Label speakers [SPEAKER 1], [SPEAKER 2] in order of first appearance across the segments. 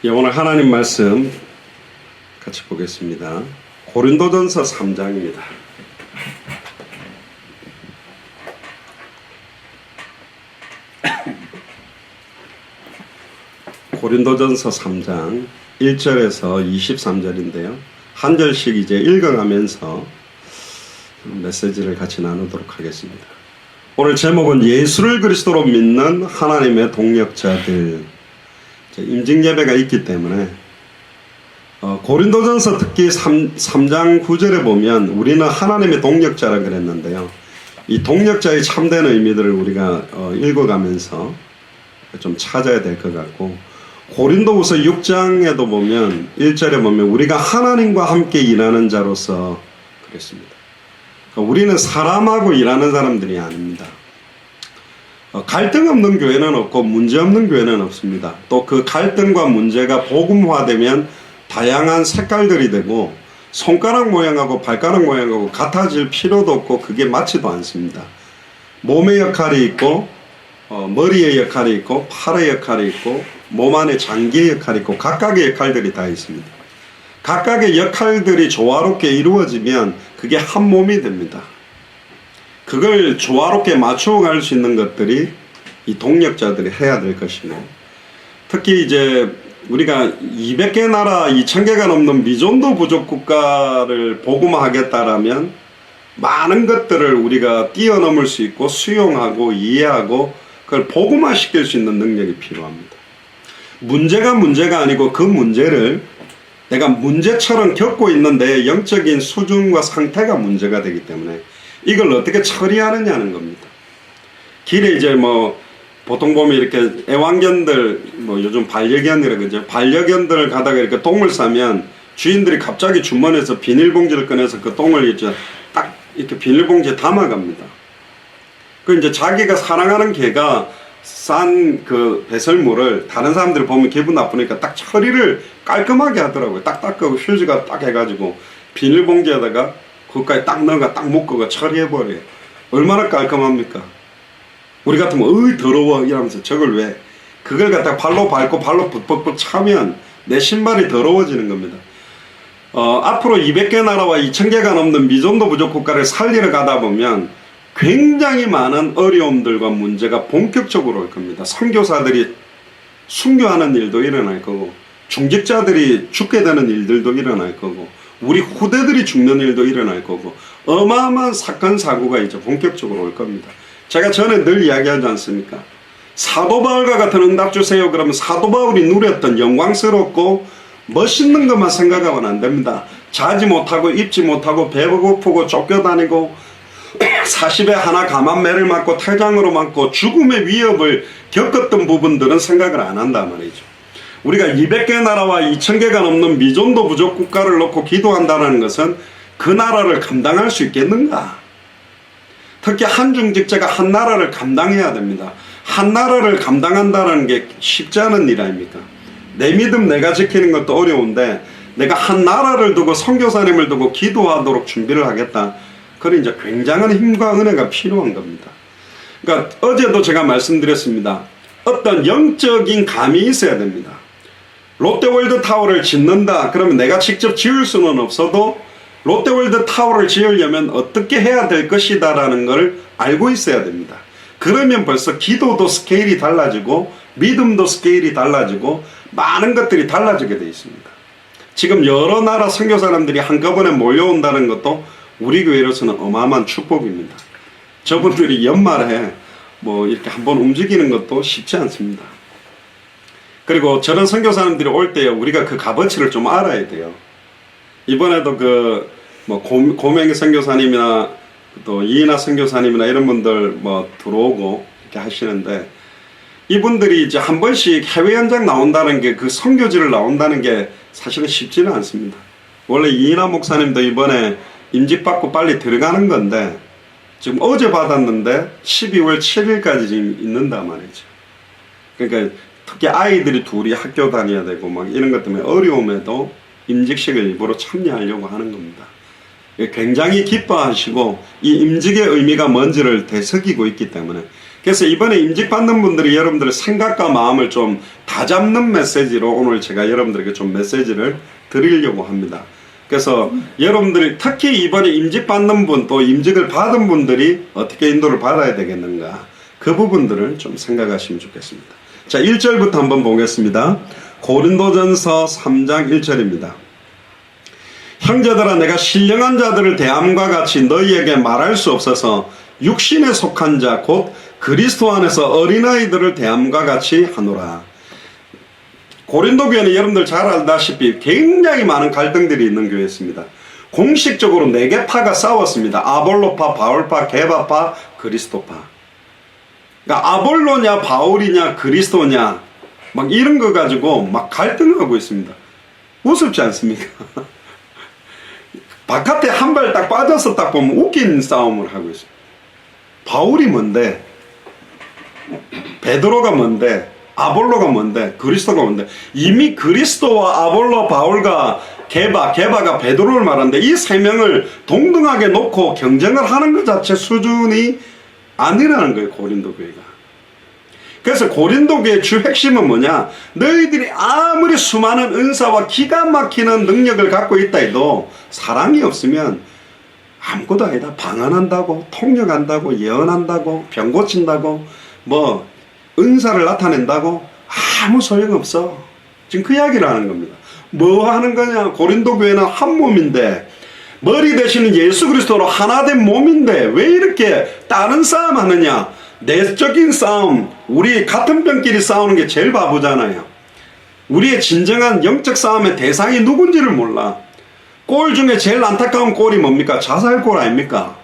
[SPEAKER 1] 예, 오늘 하나님 말씀 같이 보겠습니다. 고린도전서 3장입니다. 고린도전서 3장 1절에서 23절인데요. 한 절씩 이제 읽어가면서 메시지를 같이 나누도록 하겠습니다. 오늘 제목은 예수를 그리스도로 믿는 하나님의 동역자들. 임직예배가 있기 때문에 고린도전서 특히 3장 9절에 보면 우리는 하나님의 동역자라 그랬는데요. 이 동역자의 참된 의미들을 우리가 읽어가면서 좀 찾아야 될 것 같고, 고린도후서 6장에도 보면 1절에 보면 우리가 하나님과 함께 일하는 자로서 그랬습니다. 우리는 사람하고 일하는 사람들이 아닙니다. 갈등 없는 교회는 없고 문제 없는 교회는 없습니다. 또 그 갈등과 문제가 복음화되면 다양한 색깔들이 되고 손가락 모양하고 발가락 모양하고 같아질 필요도 없고 그게 맞지도 않습니다. 몸의 역할이 있고 머리의 역할이 있고 팔의 역할이 있고 몸 안에 장기의 역할이 있고 각각의 역할들이 다 있습니다. 각각의 역할들이 조화롭게 이루어지면 그게 한 몸이 됩니다. 그걸 조화롭게 맞추어 갈 수 있는 것들이 이 동역자들이 해야 될 것이고, 특히 이제 우리가 200개 나라 2000개가 넘는 미존도 부족 국가를 복음화하겠다라면 많은 것들을 우리가 뛰어넘을 수 있고 수용하고 이해하고 그걸 복음화시킬 수 있는 능력이 필요합니다. 문제가 아니고 그 문제를 내가 문제처럼 겪고 있는데 영적인 수준과 상태가 문제가 되기 때문에 이걸 어떻게 처리하느냐는 겁니다. 길에 이제 보통 보면 이렇게 애완견들, 요즘 반려견이라 그러죠. 반려견들을 가다가 이렇게 똥을 싸면 주인들이 갑자기 주머니에서 비닐봉지를 꺼내서 그 똥을 이제 딱 이렇게 비닐봉지에 담아갑니다. 그 이제 자기가 사랑하는 개가 싼 그 배설물을 다른 사람들이 보면 기분 나쁘니까 딱 처리를 깔끔하게 하더라고요. 딱 닦고 휴지가 딱 해가지고 비닐봉지에다가 그것까지 딱 넣어가 딱 묶어가 처리해버려요. 얼마나 깔끔합니까? 우리 같으면 어이 더러워 이러면서 저걸 왜? 그걸 갖다가 발로 밟고 발로 붓벅벅 차면 내 신발이 더러워지는 겁니다. 앞으로 200개 나라와 2000개가 넘는 미존도 부족 국가를 살리러 가다 보면 굉장히 많은 어려움들과 문제가 본격적으로 올 겁니다. 선교사들이 순교하는 일도 일어날 거고 중직자들이 죽게 되는 일들도 일어날 거고 우리 후대들이 죽는 일도 일어날 거고 어마어마한 사건 사고가 이제 본격적으로 올 겁니다. 제가 전에 늘 이야기하지 않습니까? 사도 바울과 같은 응답 주세요 그러면 사도 바울이 누렸던 영광스럽고 멋있는 것만 생각하면 안 됩니다. 자지 못하고 입지 못하고 배고프고 쫓겨다니고 40에 하나 감한매를 맞고 탈장으로 맞고 죽음의 위협을 겪었던 부분들은 생각을 안 한단 말이죠. 우리가 200개 나라와 2000개가 넘는 미존도 부족 국가를 놓고 기도한다는 것은 그 나라를 감당할 수 있겠는가? 특히 한 중직자가 한 나라를 감당해야 됩니다. 한 나라를 감당한다는 게 쉽지 않은 일 아닙니까? 내 믿음 내가 지키는 것도 어려운데 내가 한 나라를 두고 선교사님을 두고 기도하도록 준비를 하겠다. 그런 이제 굉장한 힘과 은혜가 필요한 겁니다. 그러니까 어제도 제가 말씀드렸습니다. 어떤 영적인 감이 있어야 됩니다. 롯데월드 타워를 짓는다 그러면 내가 직접 지을 수는 없어도 롯데월드 타워를 지으려면 어떻게 해야 될 것이다 라는 걸 알고 있어야 됩니다. 그러면 벌써 기도도 스케일이 달라지고 믿음도 스케일이 달라지고 많은 것들이 달라지게 되어 있습니다. 지금 여러 나라 선교 사람들이 한꺼번에 몰려온다는 것도 우리 교회로서는 어마어마한 축복입니다. 저분들이 연말에 이렇게 한번 움직이는 것도 쉽지 않습니다. 그리고 저런 선교사님들이 올 때 우리가 그 값어치를 좀 알아야 돼요. 이번에도 고명희 선교사님이나 또 이인하 선교사님이나 이런 분들 들어오고 이렇게 하시는데 이분들이 이제 한 번씩 해외 현장 나온다는 게 그 선교지를 나온다는 게 사실은 쉽지는 않습니다. 원래 이인하 목사님도 이번에 임직받고 빨리 들어가는 건데 지금 어제 받았는데 12월 7일까지 지금 있는단 말이죠. 그러니까 특히 아이들이 둘이 학교 다녀야 되고 이런 것 때문에 어려움에도 임직식을 일부러 참여하려고 하는 겁니다. 굉장히 기뻐하시고 이 임직의 의미가 뭔지를 되새기고 있기 때문에 그래서 이번에 임직받는 분들이 여러분들의 생각과 마음을 좀 다잡는 메시지로 오늘 제가 여러분들에게 좀 메시지를 드리려고 합니다. 그래서 여러분들이 특히 이번에 임직받는 분 또 임직을 받은 분들이 어떻게 인도를 받아야 되겠는가, 그 부분들을 좀 생각하시면 좋겠습니다. 자, 1절부터 한번 보겠습니다. 고린도전서 3장 1절입니다. 형제들아, 내가 신령한 자들을 대함과 같이 너희에게 말할 수 없어서 육신에 속한 자 곧 그리스도 안에서 어린아이들을 대함과 같이 하노라. 고린도 교회는 여러분들 잘 알다시피 굉장히 많은 갈등들이 있는 교회였습니다. 공식적으로 4개 파가 싸웠습니다. 아볼로파, 바울파, 게바파, 그리스도파. 그러니까 아볼로냐 바울이냐 그리스도냐 막 이런 거 가지고 막 갈등하고 있습니다. 우습지 않습니까? 바깥에 한 발 딱 빠져서 딱 보면 웃긴 싸움을 하고 있습니다. 바울이 뭔데? 베드로가 뭔데? 아볼로가 뭔데? 그리스도가 뭔데? 이미 그리스도와 아볼로, 바울과 게바가 베드로를 말하는데 이 세 명을 동등하게 놓고 경쟁을 하는 것 자체 수준이 아니라는 거예요, 고린도 교회가. 그래서 고린도 교회의 주 핵심은 뭐냐? 너희들이 아무리 수많은 은사와 기가 막히는 능력을 갖고 있다 해도 사랑이 없으면 아무것도 아니다. 방언한다고, 통역한다고, 예언한다고, 병 고친다고, 뭐 은사를 나타낸다고 아무 소용없어. 지금 그 이야기를 하는 겁니다. 뭐 하는 거냐? 고린도 교회는 한 몸인데, 머리 되시는 예수 그리스도로 하나 된 몸인데 왜 이렇게 다른 싸움 하느냐? 내적인 싸움, 우리 같은 병끼리 싸우는 게 제일 바보잖아요. 우리의 진정한 영적 싸움의 대상이 누군지를 몰라. 골 중에 제일 안타까운 골이 뭡니까? 자살골 아닙니까?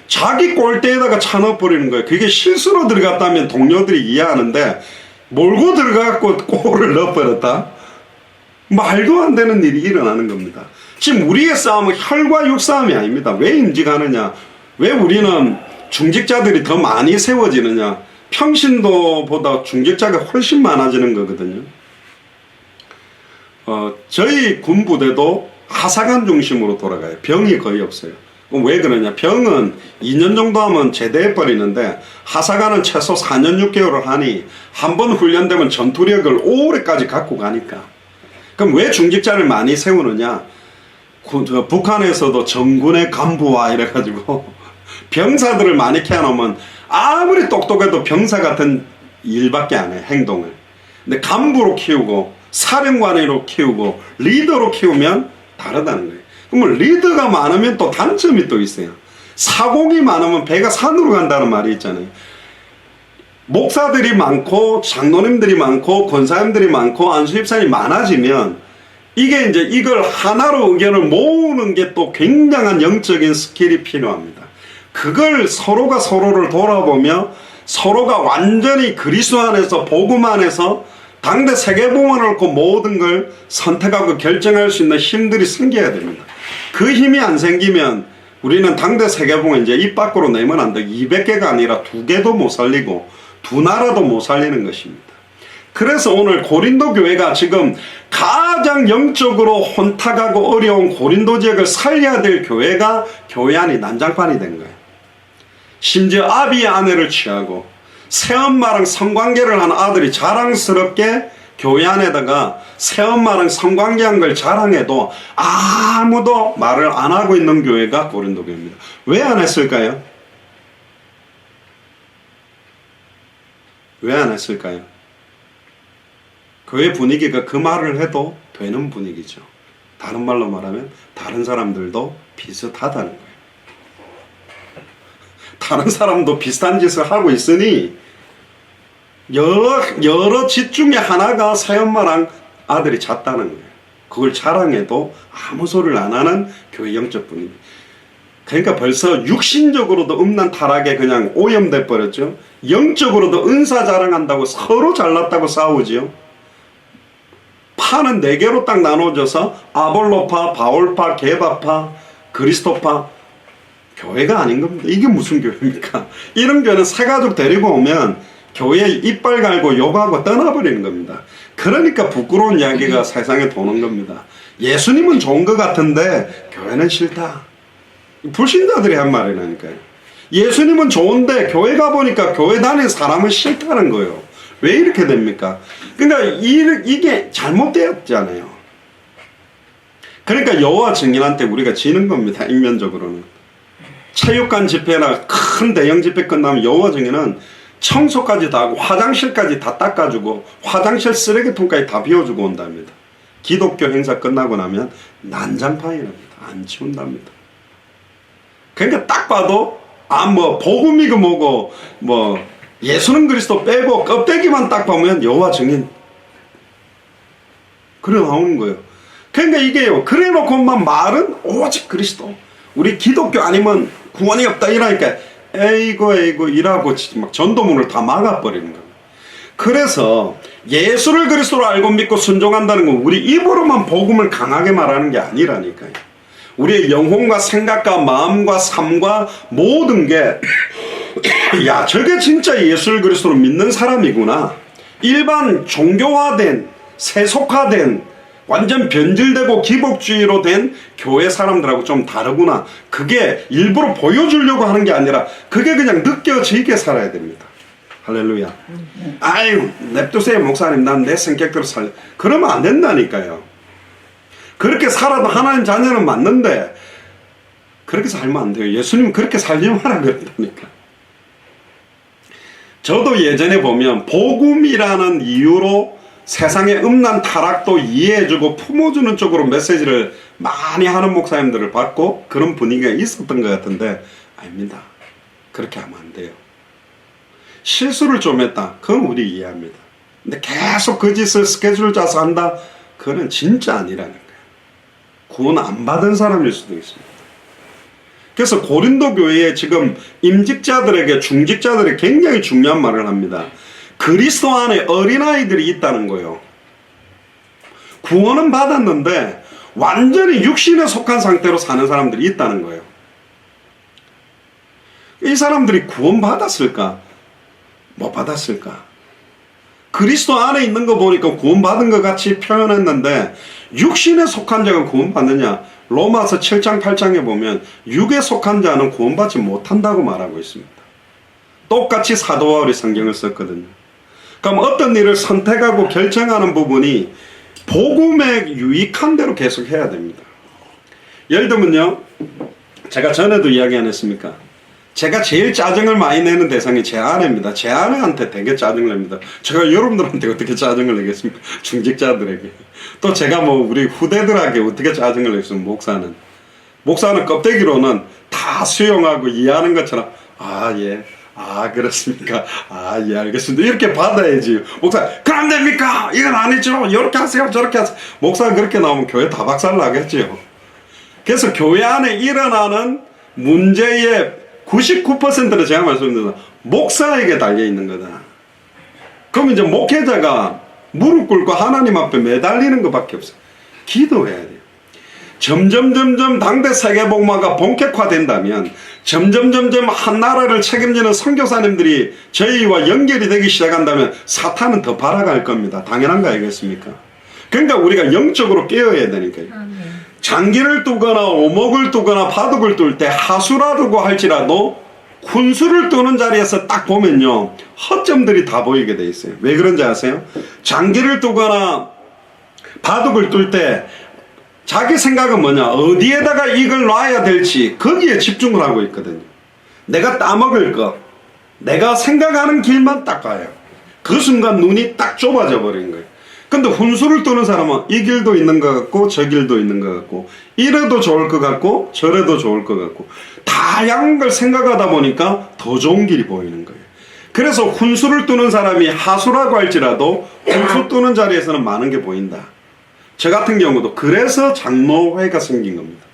[SPEAKER 1] 자기 골대에다가 차 넣어버리는 거예요. 그게 실수로 들어갔다면 동료들이 이해하는데 몰고 들어가고 골을 넣어버렸다? 말도 안 되는 일이 일어나는 겁니다. 지금 우리의 싸움은 혈과 육 싸움이 아닙니다. 왜 임직하느냐? 왜 우리는 중직자들이 더 많이 세워지느냐? 평신도보다 중직자가 훨씬 많아지는 거거든요. 저희 군부대도 하사관 중심으로 돌아가요. 병이 거의 없어요. 왜 그러냐? 병은 2년 정도 하면 제대해버리는데 하사관은 최소 4년 6개월을 하니 한 번 훈련되면 전투력을 오래까지 갖고 가니까. 그럼 왜 중직자를 많이 세우느냐? 북한에서도 정군의 간부와 이래가지고 병사들을 많이 키워놓으면 아무리 똑똑해도 병사 같은 일밖에 안 해, 행동을. 근데 간부로 키우고 사령관으로 키우고 리더로 키우면 다르다는 거예요. 그러면 리더가 많으면 또 단점이 또 있어요. 사공이 많으면 배가 산으로 간다는 말이 있잖아요. 목사들이 많고 장로님들이 많고 권사님들이 많고 안수집사님이 많아지면 이게 이제 이걸 하나로 의견을 모으는 게 또 굉장한 영적인 스킬이 필요합니다. 그걸 서로가 서로를 돌아보며 서로가 완전히 그리스도 안에서 복음 안에서 당대 세계복음을 놓고 모든 걸 선택하고 결정할 수 있는 힘들이 생겨야 됩니다. 그 힘이 안 생기면 우리는 당대 세계복음 이제 입 밖으로 내면 안 돼. 200개가 아니라 2개도 못 살리고 2나라도 못 살리는 것입니다. 그래서 오늘 고린도 교회가 지금 가장 영적으로 혼탁하고 어려운 고린도 지역을 살려야 될 교회가 교회 안이 난장판이 된 거예요. 심지어 아비의 아내를 취하고 새엄마랑 성관계를 한 아들이 자랑스럽게 교회 안에다가 새엄마랑 성관계한 걸 자랑해도 아무도 말을 안 하고 있는 교회가 고린도 교회입니다. 왜 안 했을까요? 왜 안 했을까요? 교회 분위기가 그 말을 해도 되는 분위기죠. 다른 말로 말하면 다른 사람들도 비슷하다는 거예요. 다른 사람도 비슷한 짓을 하고 있으니 여러 짓 중에 하나가 새엄마랑 아들이 잤다는 거예요. 그걸 자랑해도 아무 소리를 안 하는 교회 영적 분위기. 그러니까 벌써 육신적으로도 음란 타락에 그냥 오염돼 버렸죠. 영적으로도 은사 자랑한다고 서로 잘났다고 싸우지요. 파는 4개로 딱 나눠져서 아볼로파, 바울파, 게바파, 그리스도파. 교회가 아닌 겁니다. 이게 무슨 교회입니까? 이런 교회는 새가족 데리고 오면 교회에 이빨 갈고 욕하고 떠나버리는 겁니다. 그러니까 부끄러운 이야기가 세상에 도는 겁니다. 예수님은 좋은 것 같은데 교회는 싫다. 불신자들이 한 말이라니까요. 예수님은 좋은데 교회 가보니까 교회 다니는 사람은 싫다는 거예요. 왜 이렇게 됩니까? 그러니까 이게 잘못되었잖아요. 그러니까 여호와 증인한테 우리가 지는 겁니다. 인면적으로는. 체육관 집회나 큰 대형 집회 끝나면 여호와 증인은 청소까지 다 하고 화장실까지 다 닦아주고 화장실 쓰레기통까지 다 비워주고 온답니다. 기독교 행사 끝나고 나면 난장판이랍니다. 안 치운답니다. 그러니까 딱 봐도 뭐 복음이고 뭐고 뭐 예수는 그리스도 빼고 껍데기만 딱 보면 여호와 증인 그래 나오는 거예요. 그러니까 이게요. 그래 놓고만 말은 오직 그리스도. 우리 기독교 아니면 구원이 없다 이러니까 에이고 이라고 막 전도문을 다 막아버리는 거예요. 그래서 예수를 그리스도로 알고 믿고 순종한다는 건 우리 입으로만 복음을 강하게 말하는 게 아니라니까요. 우리의 영혼과 생각과 마음과 삶과 모든 게 야, 저게 진짜 예수를 그리스도로 믿는 사람이구나. 일반 종교화된 세속화된 완전 변질되고 기복주의로 된 교회 사람들하고 좀 다르구나. 그게 일부러 보여주려고 하는 게 아니라 그게 그냥 느껴지게 살아야 됩니다. 할렐루야. 아유, 냅두세요 목사님. 난 내 성격대로 살려. 그러면 안 된다니까요. 그렇게 살아도 하나님 자녀는 맞는데 그렇게 살면 안 돼요. 예수님은 그렇게 살지 마라 그랬다니까. 저도 예전에 보면 복음이라는 이유로 세상의 음란 타락도 이해해주고 품어주는 쪽으로 메시지를 많이 하는 목사님들을 봤고 그런 분위기가 있었던 것 같은데 아닙니다. 그렇게 하면 안 돼요. 실수를 좀 했다. 그건 우리 이해합니다. 근데 계속 그 짓을 스케줄을 짜서 한다. 그건 진짜 아니라는 거예요. 구원 안 받은 사람일 수도 있습니다. 그래서 고린도 교회에 지금 임직자들에게 중직자들이 굉장히 중요한 말을 합니다. 그리스도 안에 어린아이들이 있다는 거예요. 구원은 받았는데 완전히 육신에 속한 상태로 사는 사람들이 있다는 거예요. 이 사람들이 구원 받았을까? 못 받았을까? 그리스도 안에 있는 거 보니까 구원 받은 것 같이 표현했는데 육신에 속한 자가 구원 받느냐? 로마서 7장 8장에 보면 육에 속한 자는 구원받지 못한다고 말하고 있습니다. 똑같이 사도 바울이 성경을 썼거든요. 그럼 어떤 일을 선택하고 결정하는 부분이 복음에 유익한 대로 계속 해야 됩니다. 예를 들면요, 제가 전에도 이야기 안 했습니까? 제가 제일 짜증을 많이 내는 대상이 제 아내입니다. 제 아내한테 되게 짜증을 냅니다. 제가 여러분들한테 어떻게 짜증을 내겠습니까? 중직자들에게. 또 제가 뭐 우리 후대들에게 어떻게 짜증을 내겠습니까? 목사는 껍데기로는 다 수용하고 이해하는 것처럼 예. 그렇습니까? 예, 알겠습니다. 이렇게 받아야지. 목사, 그럼 됩니까? 이건 아니죠. 이렇게 하세요. 저렇게 하세요. 목사가 그렇게 나오면 교회 다 박살 나겠죠. 그래서 교회 안에 일어나는 문제의 99%는 제가 말씀드린 목사에게 달려있는 거다. 그럼 이제 목회자가 무릎 꿇고 하나님 앞에 매달리는 것밖에 없어요. 기도해야 돼요. 점점 당대 세계복음화가 본격화된다면 점점 한 나라를 책임지는 선교사님들이 저희와 연결이 되기 시작한다면 사탄은 더 발아갈 겁니다. 당연한 거 아니겠습니까? 그러니까 우리가 영적으로 깨어야 되니까요. 장기를 두거나 오목을 두거나 바둑을 둘 때 하수라고 할지라도 훈수를 두는 자리에서 딱 보면요, 허점들이 다 보이게 돼 있어요. 왜 그런지 아세요? 장기를 두거나 바둑을 둘 때 자기 생각은 뭐냐? 어디에다가 이걸 놔야 될지 거기에 집중을 하고 있거든요. 내가 따먹을 거, 내가 생각하는 길만 딱 가요. 그 순간 눈이 딱 좁아져 버린 거예요. 근데 훈수를 두는 사람은 이 길도 있는 것 같고 저 길도 있는 것 같고 이래도 좋을 것 같고 저래도 좋을 것 같고 다양한 걸 생각하다 보니까 더 좋은 길이 보이는 거예요. 그래서 훈수를 두는 사람이 하수라고 할지라도 훈수 두는 자리에서는 많은 게 보인다. 저 같은 경우도 그래서 장로회가 생긴 겁니다.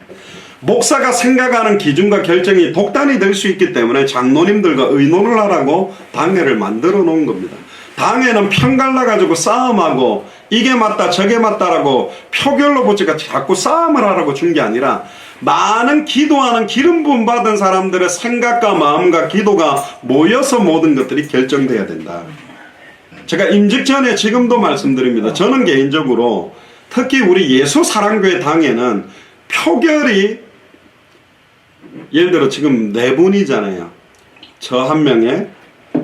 [SPEAKER 1] 목사가 생각하는 기준과 결정이 독단이 될 수 있기 때문에 장로님들과 의논을 하라고 당회를 만들어 놓은 겁니다. 당회는 편 갈라가지고 싸움하고 이게 맞다 저게 맞다라고 표결로 붙이가 자꾸 싸움을 하라고 준 게 아니라 많은 기도하는 기름 부음 받은 사람들의 생각과 마음과 기도가 모여서 모든 것들이 결정돼야 된다. 제가 임직 전에 지금도 말씀드립니다. 저는 개인적으로 특히 우리 예수사랑교회 당에는 표결이 예를 들어 지금 4분이잖아요. 저 한 명에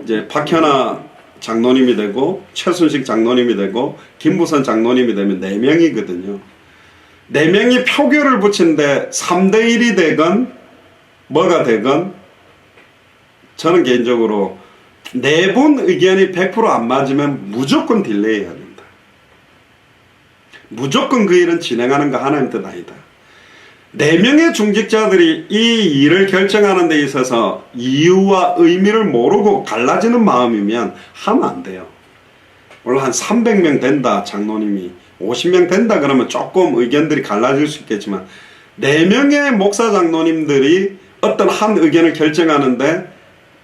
[SPEAKER 1] 이제 박현아 장로님이 되고 최순식 장로님이 되고 김부선 장로님이 되면 4명이거든요. 4명이 표결을 붙이는데 3대1이 되건 뭐가 되건 저는 개인적으로 4분 의견이 100% 안 맞으면 무조건 딜레이 해야 된다. 무조건 그 일은 진행하는 거 하나님 뜻 아니다. 4명의 중직자들이 이 일을 결정하는 데 있어서 이유와 의미를 모르고 갈라지는 마음이면 하면 안 돼요. 물론 한 300명 된다 장로님이 50명 된다 그러면 조금 의견들이 갈라질 수 있겠지만 4명의 목사 장로님들이 어떤 한 의견을 결정하는데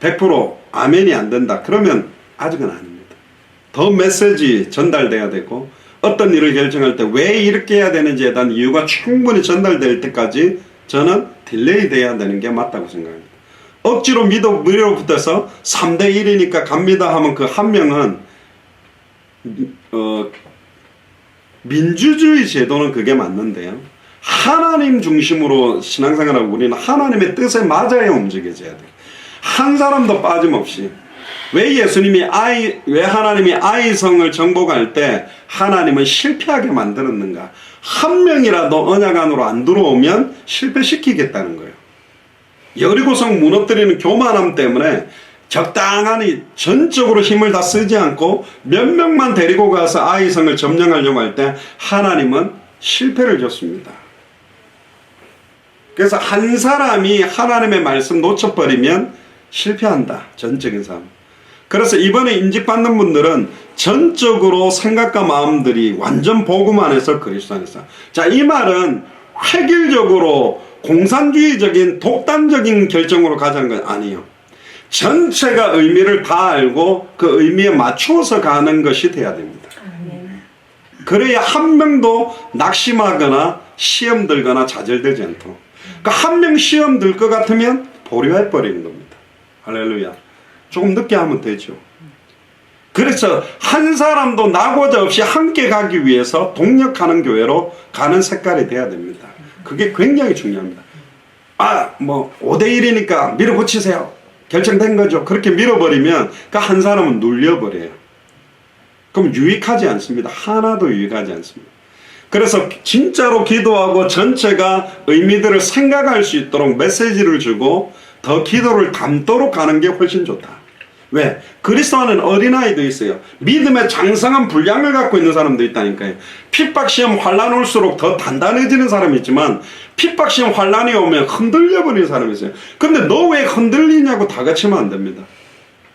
[SPEAKER 1] 100% 아멘이 안 된다 그러면 아직은 아닙니다. 더 메시지 전달돼야 되고 어떤 일을 결정할 때 왜 이렇게 해야 되는지에 대한 이유가 충분히 전달될 때까지 저는 딜레이 돼야 되는 게 맞다고 생각합니다. 억지로 밀어붙여서 3대1이니까 갑니다 하면 그 한 명은 민주주의 제도는 그게 맞는데요. 하나님 중심으로 신앙생활하고 우리는 하나님의 뜻에 맞아야 움직여져야 돼요. 한 사람도 빠짐없이. 왜 왜 하나님이 아이성을 정복할 때 하나님은 실패하게 만들었는가? 한 명이라도 언약 안으로 안 들어오면 실패시키겠다는 거예요. 여리고성 무너뜨리는 교만함 때문에 적당하니 전적으로 힘을 다 쓰지 않고 몇 명만 데리고 가서 아이성을 점령하려고 할 때 하나님은 실패를 줬습니다. 그래서 한 사람이 하나님의 말씀 놓쳐버리면 실패한다. 전적인 삶. 그래서 이번에 임직받는 분들은 전적으로 생각과 마음들이 완전 복음 안에서 그리스도 안에서. 자, 이 말은 획일적으로 공산주의적인 독단적인 결정으로 가자는 건 아니에요. 전체가 의미를 다 알고 그 의미에 맞추어서 가는 것이 돼야 됩니다. 그래야 한 명도 낙심하거나 시험 들거나 좌절되지 않도록. 그러니까 한 명 시험 들 것 같으면 보류해버리는 겁니다. 할렐루야. 조금 늦게 하면 되죠. 그래서 한 사람도 나고자 없이 함께 가기 위해서 동력하는 교회로 가는 색깔이 돼야 됩니다. 그게 굉장히 중요합니다. 5대1이니까 밀어붙이세요. 결정된 거죠. 그렇게 밀어버리면 그 한 사람은 눌려버려요. 그럼 유익하지 않습니다. 하나도 유익하지 않습니다. 그래서 진짜로 기도하고 전체가 의미들을 생각할 수 있도록 메시지를 주고 더 기도를 담도록 가는 게 훨씬 좋다. 왜? 그리스도 안에는 어린아이도 있어요. 믿음의 장성한 분량을 갖고 있는 사람도 있다니까요. 핍박시험 환란 올수록 더 단단해지는 사람이 있지만 핍박시험 환란이 오면 흔들려버리는 사람이 있어요. 근데 너 왜 흔들리냐고 다그치면 안 됩니다.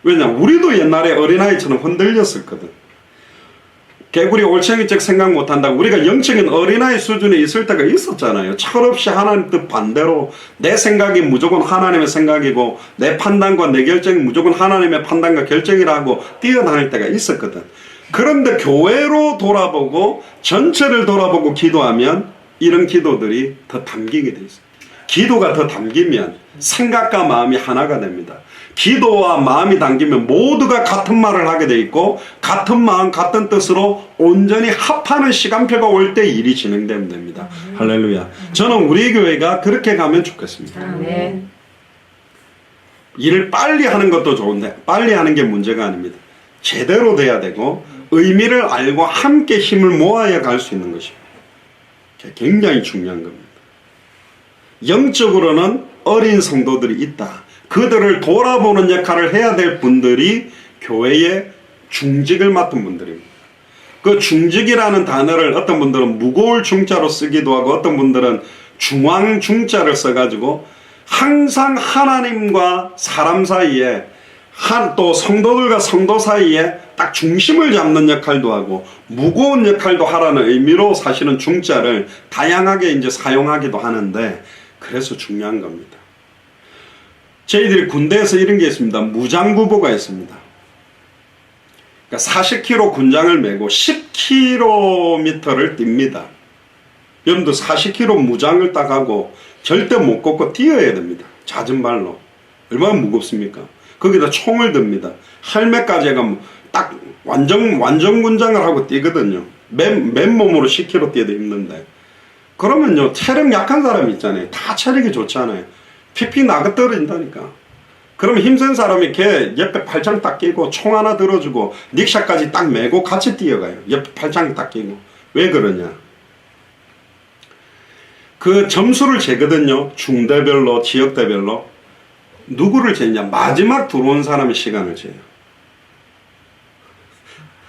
[SPEAKER 1] 왜냐? 우리도 옛날에 어린아이처럼 흔들렸었거든. 개구리 올챙이적 생각 못한다고 우리가 영적인 어린아이 수준에 있을 때가 있었잖아요. 철없이 하나님 뜻 반대로 내 생각이 무조건 하나님의 생각이고 내 판단과 내 결정이 무조건 하나님의 판단과 결정이라고 뛰어다닐 때가 있었거든. 그런데 교회로 돌아보고 전체를 돌아보고 기도하면 이런 기도들이 더 담기게 돼 있어요. 기도가 더 담기면 생각과 마음이 하나가 됩니다. 기도와 마음이 담기면 모두가 같은 말을 하게 돼 있고 같은 마음 같은 뜻으로 온전히 합하는 시간표가 올 때 일이 진행되면 됩니다. 할렐루야. 저는 우리 교회가 그렇게 가면 좋겠습니다.
[SPEAKER 2] 아멘.
[SPEAKER 1] 일을 빨리 하는 것도 좋은데 빨리 하는 게 문제가 아닙니다. 제대로 돼야 되고 의미를 알고 함께 힘을 모아야 갈 수 있는 것입니다. 굉장히 중요한 겁니다. 영적으로는 어린 성도들이 있다. 그들을 돌아보는 역할을 해야 될 분들이 교회의 중직을 맡은 분들입니다. 그 중직이라는 단어를 어떤 분들은 무거울 중자로 쓰기도 하고 어떤 분들은 중앙 중자를 써가지고 항상 하나님과 사람 사이에 또 성도들과 성도 사이에 딱 중심을 잡는 역할도 하고 무거운 역할도 하라는 의미로 사실은 중자를 다양하게 이제 사용하기도 하는데 그래서 중요한 겁니다. 저희들이 군대에서 이런 게 있습니다. 무장구보가 있습니다. 그러니까 40km 군장을 메고 10km를 뜁니다. 여러분들 40km 무장을 딱 하고 절대 못 걷고 뛰어야 됩니다. 잦은 발로. 얼마나 무겁습니까? 거기다 총을 듭니다. 헬멧까지 해가 딱 완전 군장을 하고 뛰거든요. 맨몸으로 10km 뛰어도 힘든데. 그러면요, 체력 약한 사람이 있잖아요. 다 체력이 좋잖아요. 픽픽 나가 떨어진다니까. 그러면 힘센 사람이 걔 옆에 팔짱 딱 끼고 총 하나 들어주고 닉샷까지 딱 메고 같이 뛰어가요. 옆에 팔짱 딱 끼고. 왜 그러냐? 그 점수를 재거든요. 중대별로, 지역대별로. 누구를 재냐? 마지막 들어온 사람의 시간을 재요.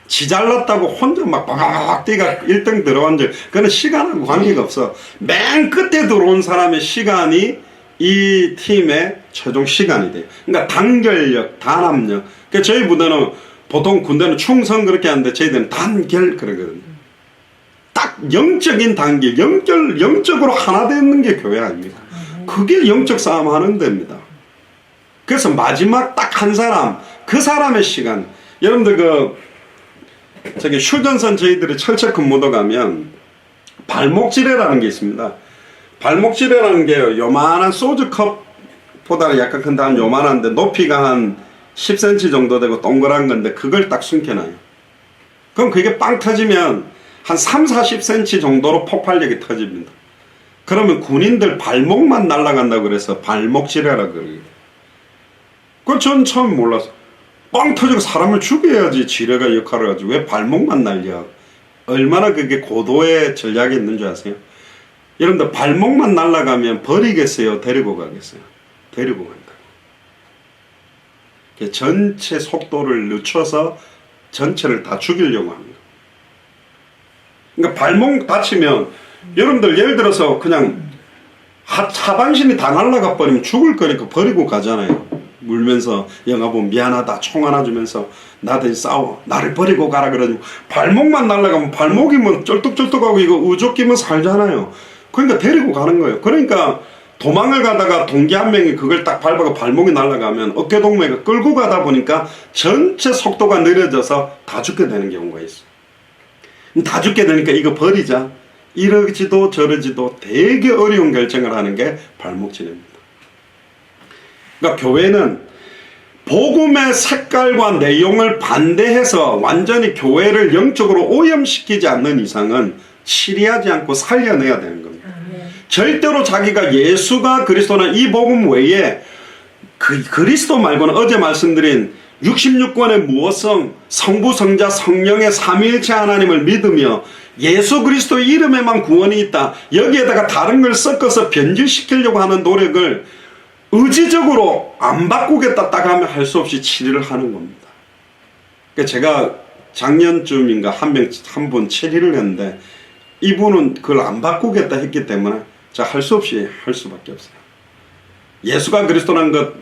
[SPEAKER 1] 지 잘났다고 혼자 막 바바박 뛰가 1등 들어간 적, 그거는 시간하고 관계가 없어. 맨 끝에 들어온 사람의 시간이 이 팀의 최종 시간이 돼요. 그러니까 단결력, 단합력. 그러니까 저희 부대는 보통 군대는 충성 그렇게 하는데 저희들은 단결 그러거든요. 딱 영적인 단계, 영적으로 하나 되는 게 교회 아닙니까? 그게 영적 싸움 하는 데입니다. 그래서 마지막 딱 한 사람, 그 사람의 시간. 여러분들 저기 휴전선 저희들이 철책 근무도 가면 발목지뢰라는 게 있습니다. 발목지뢰라는 게 요만한 소주컵보다는 약간 큰데 한 요만한데 높이가 한 10cm 정도 되고 동그란 건데 그걸 딱 숨겨놔요. 그럼 그게 빵 터지면 한 30-40cm 정도로 폭발력이 터집니다. 그러면 군인들 발목만 날아간다고 그래서 발목지뢰라고 그래요. 그걸 전 처음 몰랐어. 빵 터지고 사람을 죽여야지 지뢰가 역할을 하지 왜 발목만 날려. 얼마나 그게 고도의 전략이 있는 줄 아세요? 여러분들 발목만 날아가면 버리겠어요? 데리고 가겠어요? 데리고 간다. 전체 속도를 늦춰서 전체를 다 죽이려고 합니다. 그러니까 발목 다치면 여러분들 예를 들어서 그냥 하반신이 다 날아가 버리면 죽을 거니까 버리고 가잖아요. 물면서 영화 보면 미안하다 총 하나 주면서 나한테 싸워 나를 버리고 가라 그러지. 발목만 날아가면 발목이 뭐 쩔뚝쩔뚝하고 이거 우족 끼면 살잖아요. 그러니까 데리고 가는 거예요. 그러니까 도망을 가다가 동기 한 명이 그걸 딱 밟아가 발목이 날아가면 어깨동무가 끌고 가다 보니까 전체 속도가 느려져서 다 죽게 되는 경우가 있어요. 다 죽게 되니까 이거 버리자. 이러지도 저러지도 되게 어려운 결정을 하는 게 발목지뢰입니다. 그러니까 교회는 복음의 색깔과 내용을 반대해서 완전히 교회를 영적으로 오염시키지 않는 이상은 치리하지 않고 살려내야 되는 겁니다. 절대로 자기가 예수가 그리스도나 이 복음 외에 그리스도 말고는 어제 말씀드린 66권의 무엇성, 성부, 성자, 성령의 삼위일체 하나님을 믿으며 예수 그리스도의 이름에만 구원이 있다. 여기에다가 다른 걸 섞어서 변질시키려고 하는 노력을 의지적으로 안 바꾸겠다 딱 하면 할 수 없이 치리를 하는 겁니다. 그러니까 제가 작년쯤인가 한 분 치리를 했는데 이분은 그걸 안 바꾸겠다 했기 때문에 자 할 수 없이 할 수밖에 없어요. 예수가 그리스도라는 것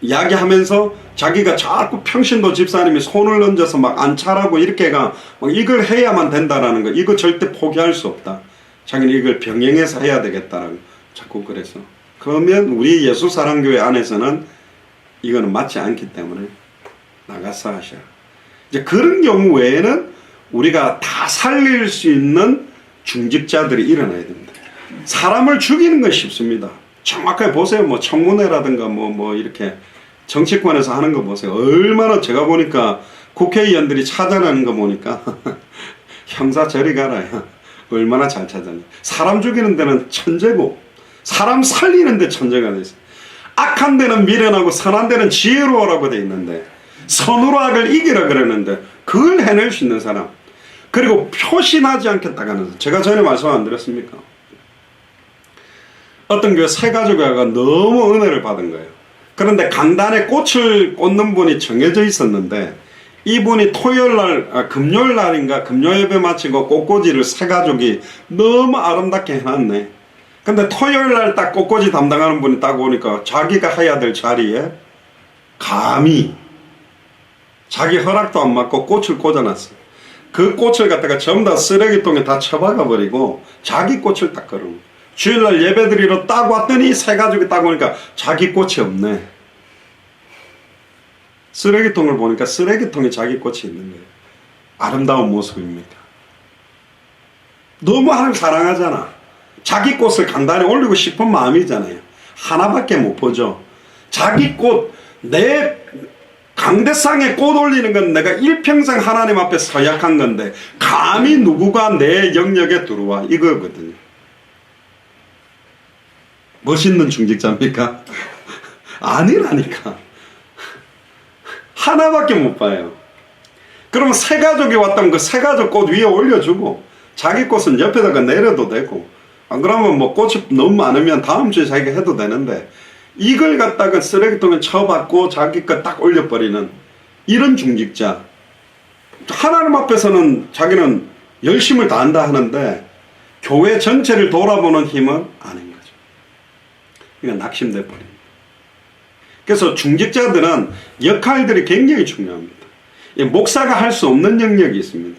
[SPEAKER 1] 이야기하면서 자기가 자꾸 평신도 집사님이 손을 얹어서 막 안차라고 이렇게가 막 이걸 해야만 된다라는 거 이거 절대 포기할 수 없다. 자기는 이걸 병행해서 해야 되겠다라고 자꾸 그래서 그러면 우리 예수사랑교회 안에서는 이거는 맞지 않기 때문에 나가서 하셔. 이제 그런 경우 외에는 우리가 다 살릴 수 있는 중직자들이 일어나야 됩니다. 사람을 죽이는 건 쉽습니다. 정확하게 보세요. 뭐 청문회라든가 뭐 이렇게 정치권에서 하는 거 보세요. 얼마나 제가 보니까 국회의원들이 찾아내는 거 보니까 형사 저리 가라. 얼마나 잘 찾아내. 사람 죽이는 데는 천재고 사람 살리는 데 천재가 돼 있어요. 악한 데는 미련하고 선한 데는 지혜로워라고 돼 있는데 선으로 악을 이기라 그러는데 그걸 해낼 수 있는 사람. 그리고 표신하지 않겠다고 하는 사람. 제가 전에 말씀 안 드렸습니까? 어떤 교회 세 가족가 너무 은혜를 받은 거예요. 그런데 강단에 꽃을 꽂는 분이 정해져 있었는데 이분이 금요일 날인가 금요 예배 마치고 꽃꽂이를 세 가족이 너무 아름답게 해놨네. 근데 토요일 날 딱 꽃꽂이 담당하는 분이 딱 오니까 자기가 해야 될 자리에 감히 자기 허락도 안 받고 꽃을 꽂아놨어요. 그 꽃을 갖다가 전부 다 쓰레기통에 다 처박아 버리고 자기 꽃을 딱 걸어. 주일날 예배드리러 딱 왔더니 세 가족이 딱 오니까 자기 꽃이 없네. 쓰레기통을 보니까 쓰레기통에 자기 꽃이 있는 거예요. 아름다운 모습입니까? 너무 하나님 사랑하잖아. 자기 꽃을 강단에 올리고 싶은 마음이잖아요. 하나밖에 못 보죠. 자기 꽃, 내 강대상에 꽃 올리는 건 내가 일평생 하나님 앞에 서약한 건데 감히 누구가 내 영역에 들어와 이거거든요. 멋있는 중직자입니까? 아니라니까. 하나밖에 못 봐요. 그러면 새 가족이 왔다면 그 새 가족 꽃 위에 올려주고 자기 꽃은 옆에다가 내려도 되고, 안 그러면 뭐 꽃이 너무 많으면 다음 주에 자기가 해도 되는데, 이걸 갖다가 쓰레기통에 쳐박고 자기 거 딱 올려버리는 이런 중직자. 하나님 앞에서는 자기는 열심을 다한다 하는데 교회 전체를 돌아보는 힘은 아닌 거죠. 그러니까 낙심돼 버립니다. 그래서 중직자들은 역할들이 굉장히 중요합니다. 목사가 할 수 없는 영역이 있습니다.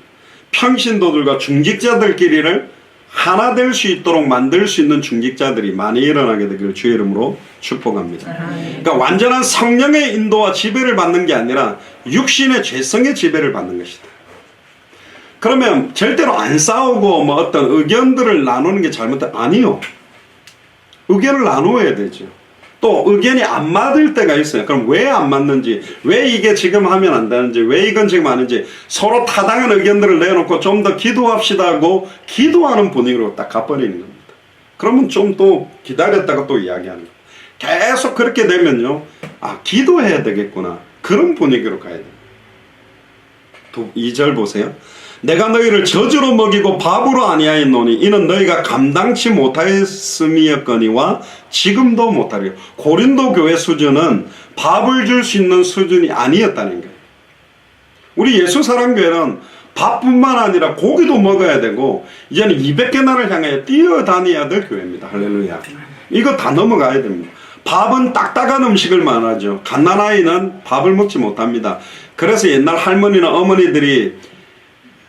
[SPEAKER 1] 평신도들과 중직자들끼리를 하나 될 수 있도록 만들 수 있는 중직자들이 많이 일어나게 되기를 주의 이름으로 축복합니다. 그러니까 완전한 성령의 인도와 지배를 받는 게 아니라 육신의 죄성의 지배를 받는 것이다. 그러면 절대로 안 싸우고 뭐 어떤 의견들을 나누는 게 잘못된, 아니요. 의견을 나누어야 되죠. 또 의견이 안 맞을 때가 있어요. 그럼 왜 안 맞는지, 왜 이게 지금 하면 안 되는지, 왜 이건 지금 아닌지 서로 타당한 의견들을 내놓고 좀 더 기도합시다 하고 기도하는 분위기로 딱 가버리는 겁니다. 그러면 좀 또 기다렸다가 또 이야기하는 거예요. 계속 그렇게 되면요, 아, 기도해야 되겠구나, 그런 분위기로 가야 돼요. 2절 보세요. 내가 너희를 저주로 먹이고 밥으로 아니하였노니 이는 너희가 감당치 못하였음이었거니와 지금도 못하리요. 고린도 교회 수준은 밥을 줄 수 있는 수준이 아니었다는 거예요. 우리 예수사랑교회는 밥뿐만 아니라 고기도 먹어야 되고 이제는 200개 나라를 향해 뛰어다녀야 될 교회입니다. 할렐루야. 이거 다 넘어가야 됩니다. 밥은 딱딱한 음식을 말하죠. 갓난아이는 밥을 먹지 못합니다. 그래서 옛날 할머니나 어머니들이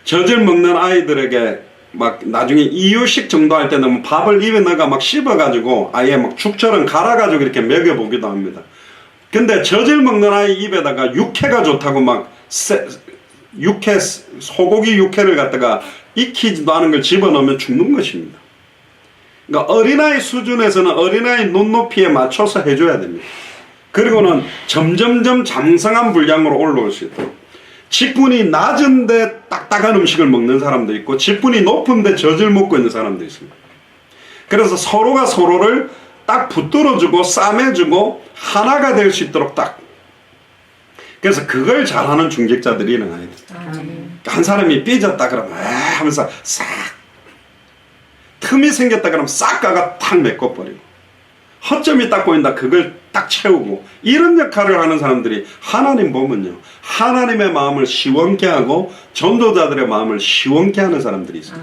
[SPEAKER 1] 젖을 먹는 아이들에게 막 나중에 이유식 정도 할 때는 밥을 입에 넣어가 막 씹어가지고 아예 막 죽처럼 갈아가지고 이렇게 먹여보기도 합니다. 근데 젖을 먹는 아이 입에다가 육회가 좋다고 막 육회, 소고기 육회를 갖다가 익히지도 않은 걸 집어넣으면 죽는 것입니다. 그러니까 어린아이 수준에서는 어린아이 눈높이에 맞춰서 해줘야 됩니다. 그리고는 점점점 장성한 분량으로 올라올 수 있도록. 직분이 낮은데 딱딱한 음식을 먹는 사람도 있고 직분이 높은데 젖을 먹고 있는 사람도 있습니다. 그래서 서로가 서로를 딱 붙들어주고 싸매주고 하나가 될 수 있도록 딱. 그래서 그걸 잘하는 중직자들이 일어나야 돼요. 한 사람이 삐졌다 그러면 하면서 싹, 틈이 생겼다 그러면 싹 가가 탁 메꿔버리고, 허점이 딱 보인다 그걸 딱 채우고, 이런 역할을 하는 사람들이 하나님 보면요, 하나님의 마음을 시원케 하고 전도자들의 마음을 시원케 하는 사람들이 있어요.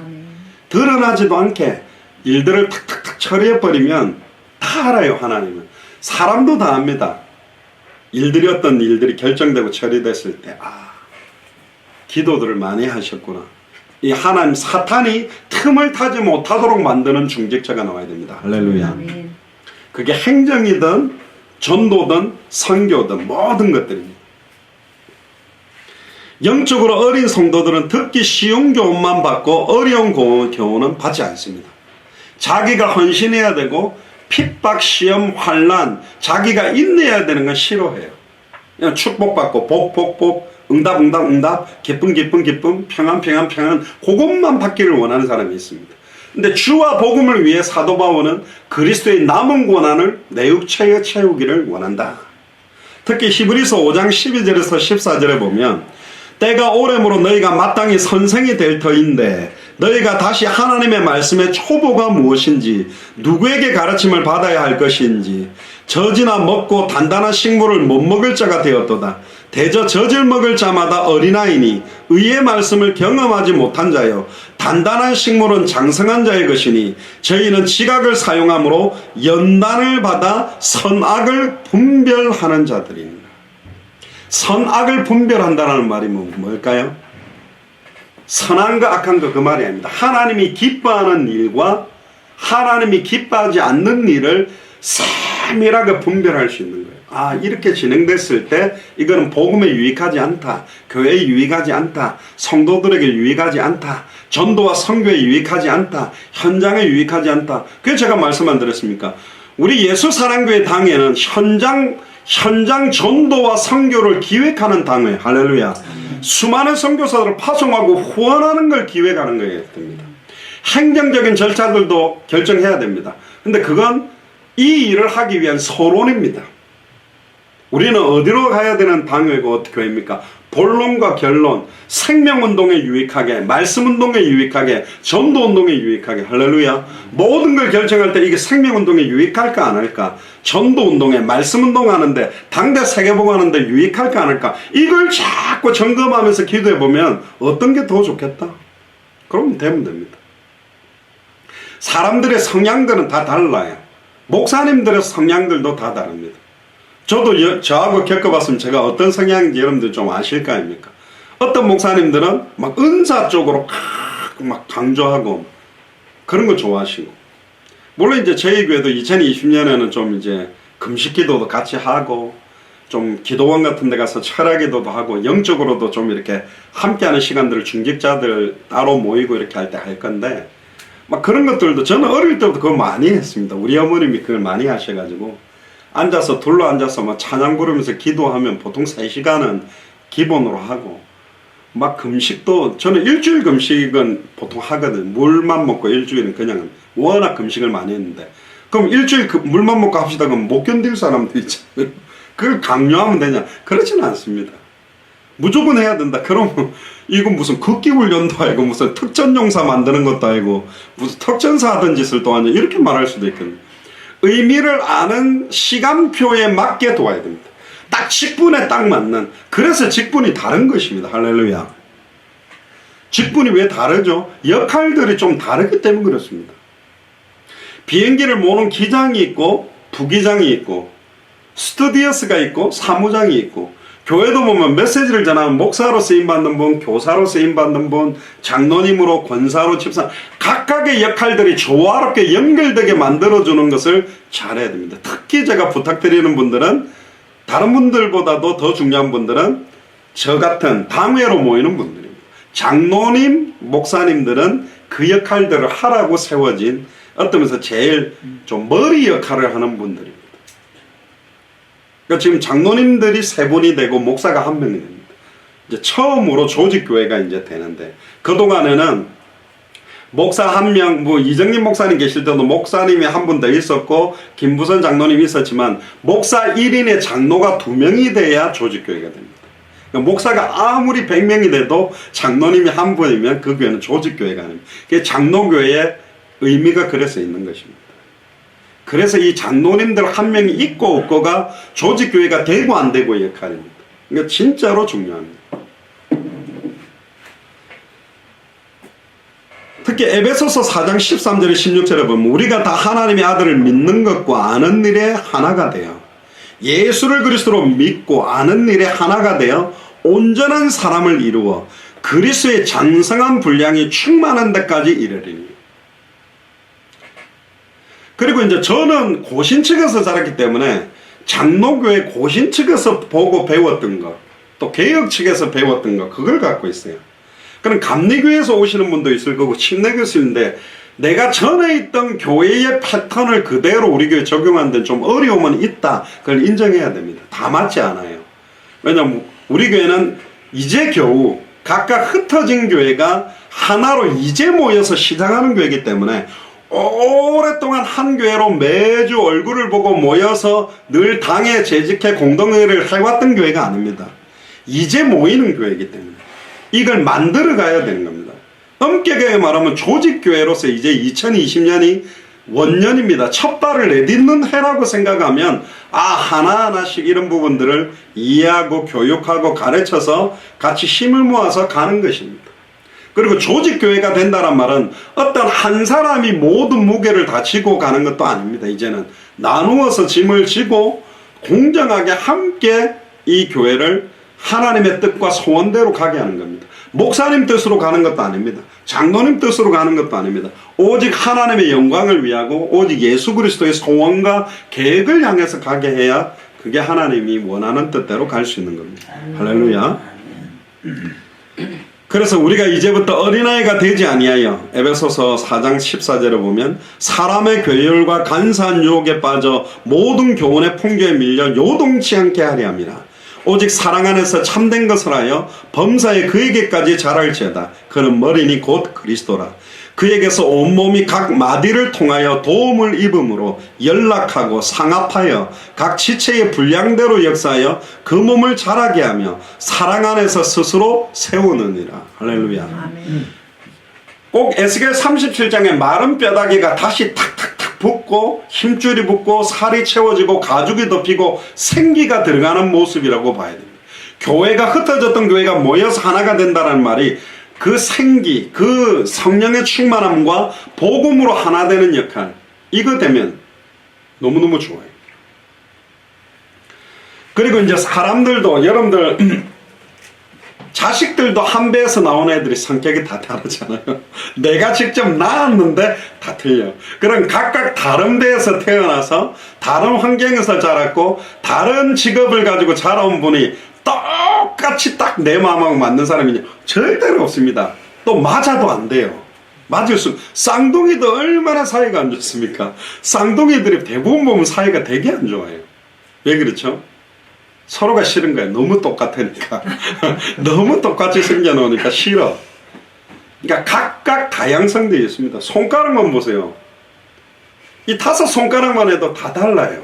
[SPEAKER 1] 드러나지도 않게 일들을 탁탁탁 처리해버리면 다 알아요. 하나님은 사람도 다 압니다. 일들이 어떤 일들이 결정되고 처리됐을 때, 아, 기도들을 많이 하셨구나. 이 하나님, 사탄이 틈을 타지 못하도록 만드는 중직자가 나와야 됩니다. 할렐루야. 아멘. 그게 행정이든 전도든 선교든 모든 것들입니다. 영적으로 어린 성도들은 듣기 쉬운 교훈만 받고 어려운 교훈은 받지 않습니다. 자기가 헌신해야 되고 핍박, 시험, 환난, 자기가 인내해야 되는 건 싫어해요. 그냥 축복받고 복, 응답, 기쁨, 평안, 그것만 받기를 원하는 사람이 있습니다. 근데 주와 복음을 위해 사도 바울은 그리스도의 남은 고난을 내 육체에 채우기를 원한다. 특히 히브리서 5장 12절에서 14절에 보면 때가 오래므로 너희가 마땅히 선생이 될 터인데 너희가 다시 하나님의 말씀의 초보가 무엇인지 누구에게 가르침을 받아야 할 것인지 젖이나 먹고 단단한 식물을 못 먹을 자가 되었도다. 대저 젖을 먹을 자마다 어린아이니 의의 말씀을 경험하지 못한 자요 단단한 식물은 장성한 자의 것이니 저희는 지각을 사용함으로 연단을 받아 선악을 분별하는 자들입니다. 선악을 분별한다는 말이 뭘까요? 선한 거 악한 거 그 말이 아닙니다. 하나님이 기뻐하는 일과 하나님이 기뻐하지 않는 일을 세밀하게 분별할 수 있는 거예요. 아, 이렇게 진행됐을 때 이거는 복음에 유익하지 않다, 교회에 유익하지 않다, 성도들에게 유익하지 않다, 전도와 선교에 유익하지 않다, 현장에 유익하지 않다. 그래서 제가 말씀 안 드렸습니까? 우리 예수사랑교회 당회는 현장 전도와 선교를 기획하는 당회. 할렐루야. 수많은 선교사들을 파송하고 후원하는 걸 기획하는 거예요. 행정적인 절차들도 결정해야 됩니다. 근데 그건 이 일을 하기 위한 서론입니다. 우리는 어디로 가야 되는 당회고 교회입니까? 본론과 결론, 생명운동에 유익하게, 말씀운동에 유익하게, 전도운동에 유익하게. 할렐루야. 모든 걸 결정할 때 이게 생명운동에 유익할까 안 할까, 전도운동에, 말씀운동 하는데, 당대 세계보고 하는데 유익할까 안 할까, 이걸 자꾸 점검하면서 기도해보면 어떤 게 더 좋겠다? 그러면 되면 됩니다. 사람들의 성향들은 다 달라요. 목사님들의 성향들도 다 다릅니다. 저도 저하고 겪어봤으면 제가 어떤 성향인지 여러분들 좀 아실 거 아닙니까? 어떤 목사님들은 막 은사 쪽으로 막 강조하고 그런 거 좋아하시고, 물론 이제 저희 교회도 2020년에는 좀 이제 금식 기도도 같이 하고, 좀 기도원 같은 데 가서 철학 기도도 하고, 영적으로도 좀 이렇게 함께하는 시간들을 중직자들 따로 모이고 이렇게 할 때 할 건데, 막 그런 것들도 저는 어릴 때부터 그거 많이 했습니다. 우리 어머님이 그걸 많이 하셔가지고 앉아서 둘러 앉아서 막 찬양 부르면서 기도하면 보통 3시간은 기본으로 하고, 막 금식도 저는 일주일 금식은 보통 하거든. 물만 먹고 일주일은 그냥 워낙 금식을 많이 했는데, 그럼 일주일 물만 먹고 합시다 그러면 못 견딜 사람도 있잖아요. 그걸 강요하면 되냐? 그렇지는 않습니다. 무조건 해야 된다. 그러면 이건 무슨 극기훈련도 아니고 무슨 특전용사 만드는 것도 아니고 무슨 특전사 하던 짓을 또 하냐, 이렇게 말할 수도 있거든요. 의미를 아는 시간표에 맞게 도와야 됩니다. 딱 직분에 딱 맞는. 그래서 직분이 다른 것입니다. 할렐루야. 직분이 왜 다르죠? 역할들이 좀 다르기 때문에 그렇습니다. 비행기를 모는 기장이 있고 부기장이 있고 스튜디오스가 있고 사무장이 있고, 교회도 보면 메시지를 전하면 목사로 쓰임받는 분, 교사로 쓰임받는 분, 장로님으로, 권사로, 집사, 각각의 역할들이 조화롭게 연결되게 만들어주는 것을 잘해야 됩니다. 특히 제가 부탁드리는 분들은, 다른 분들보다도 더 중요한 분들은 저 같은 당회로 모이는 분들입니다. 장로님, 목사님들은 그 역할들을 하라고 세워진, 어떤 면에서 제일 좀 머리 역할을 하는 분들입니다. 그러니까 지금 장로님들이 3분이 되고 목사가 1명이 됩니다. 이제 처음으로 조직교회가 이제 되는데, 그동안에는 목사 1명, 뭐 이정림 목사님 계실 때도 목사님이 1분 더 있었고 김부선 장로님이 있었지만, 목사 1인의 장로가 2명이 돼야 조직교회가 됩니다. 그러니까 목사가 아무리 100명이 돼도 장로님이 1분이면 그 교회는 조직교회가 아닙니다. 그게 장로교회의 의미가 그래서 있는 것입니다. 그래서 이 장로님들 1명이 있고 없고가 조직교회가 되고 안 되고의 역할입니다. 그러니까 진짜로 중요합니다. 특히 에베소서 4장 13절에 16절에 보면, 우리가 다 하나님의 아들을 믿는 것과 아는 일에 하나가 되어, 예수를 그리스도로 믿고 아는 일에 하나가 되어 온전한 사람을 이루어 그리스도의 장성한 분량이 충만한 데까지 이르리니. 그리고 이제 저는 고신 측에서 자랐기 때문에 장로교회 고신 측에서 보고 배웠던 것, 또 개혁 측에서 배웠던 것, 그걸 갖고 있어요. 그럼 감리교회에서 오시는 분도 있을 거고 침례교에서 있는데, 내가 전에 있던 교회의 패턴을 그대로 우리 교회에 적용하는 데는 좀 어려움은 있다. 그걸 인정해야 됩니다. 다 맞지 않아요. 왜냐하면 우리 교회는 이제 겨우 각각 흩어진 교회가 하나로 이제 모여서 시작하는 교회이기 때문에, 오랫동안 한 교회로 매주 얼굴을 보고 모여서 늘 당에 재직해 공동회의를 해왔던 교회가 아닙니다. 이제 모이는 교회이기 때문에 이걸 만들어 가야 되는 겁니다. 엄격하게 말하면 조직교회로서 이제 2020년이 원년입니다. 첫 발을 내딛는 해라고 생각하면, 하나하나씩 이런 부분들을 이해하고 교육하고 가르쳐서 같이 힘을 모아서 가는 것입니다. 그리고 조직교회가 된다는 말은 어떤 한 사람이 모든 무게를 다 지고 가는 것도 아닙니다. 이제는 나누어서 짐을 지고 공정하게 함께 이 교회를 하나님의 뜻과 소원대로 가게 하는 겁니다. 목사님 뜻으로 가는 것도 아닙니다. 장로님 뜻으로 가는 것도 아닙니다. 오직 하나님의 영광을 위하고 오직 예수 그리스도의 소원과 계획을 향해서 가게 해야 그게 하나님이 원하는 뜻대로 갈 수 있는 겁니다. 할렐루야. 그래서 우리가 이제부터 어린아이가 되지 아니하여, 에베소서 4장 14절에 보면, 사람의 괴열과 간사한 유혹에 빠져 모든 교훈의 풍조에 밀려 요동치 않게 하려 함이라. 오직 사랑 안에서 참된 것을 하여 범사에 그에게까지 자랄지어다. 그는 머리니 곧 그리스도라. 그에게서 온몸이 각 마디를 통하여 도움을 입음으로 연락하고 상합하여 각 지체의 분량대로 역사하여 그 몸을 자라게 하며 사랑 안에서 스스로 세우느니라. 할렐루야.
[SPEAKER 2] 아멘.
[SPEAKER 1] 꼭 에스겔 37장에 마른 뼈다귀가 다시 탁탁탁 붙고 힘줄이 붙고 살이 채워지고 가죽이 덮이고 생기가 들어가는 모습이라고 봐야 됩니다. 교회가 흩어졌던 교회가 모여서 하나가 된다는 말이 그 생기, 그 성령의 충만함과 복음으로 하나 되는 역할, 이거 되면 너무너무 좋아요. 그리고 이제 사람들도, 여러분들 자식들도 한 배에서 나온 애들이 성격이 다 다르잖아요. 내가 직접 낳았는데 다 틀려. 그럼 각각 다른 배에서 태어나서 다른 환경에서 자랐고 다른 직업을 가지고 자라온 분이 똑같이 딱 내 마음하고 맞는 사람이 절대로 없습니다. 또 맞아도 안 돼요. 맞을 수, 쌍둥이도 얼마나 사이가 안 좋습니까? 쌍둥이들이 대부분 보면 사이가 되게 안 좋아요. 왜 그렇죠? 서로가 싫은 거야. 너무 똑같으니까. 너무 똑같이 생겨놓으니까 싫어. 그러니까 각각 다양성들이 있습니다. 손가락만 보세요. 이 5 손가락만 해도 다 달라요.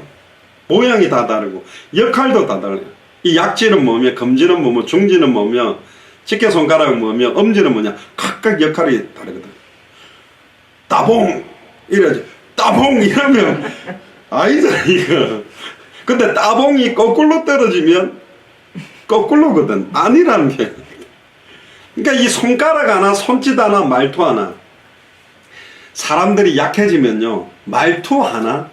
[SPEAKER 1] 모양이 다 다르고 역할도 다 달라요. 이 약지는 뭐며, 검지는 뭐며, 중지는 뭐며, 집게 손가락은 뭐며, 엄지는 뭐냐. 각각 역할이 다르거든. 따봉! 이러지. 따봉! 이러면 아니잖아, 이거. 근데 따봉이 거꾸로 떨어지면 거꾸로거든. 아니라는 게. 그러니까 이 손가락 하나, 손짓 하나, 말투 하나. 사람들이 약해지면요. 말투 하나,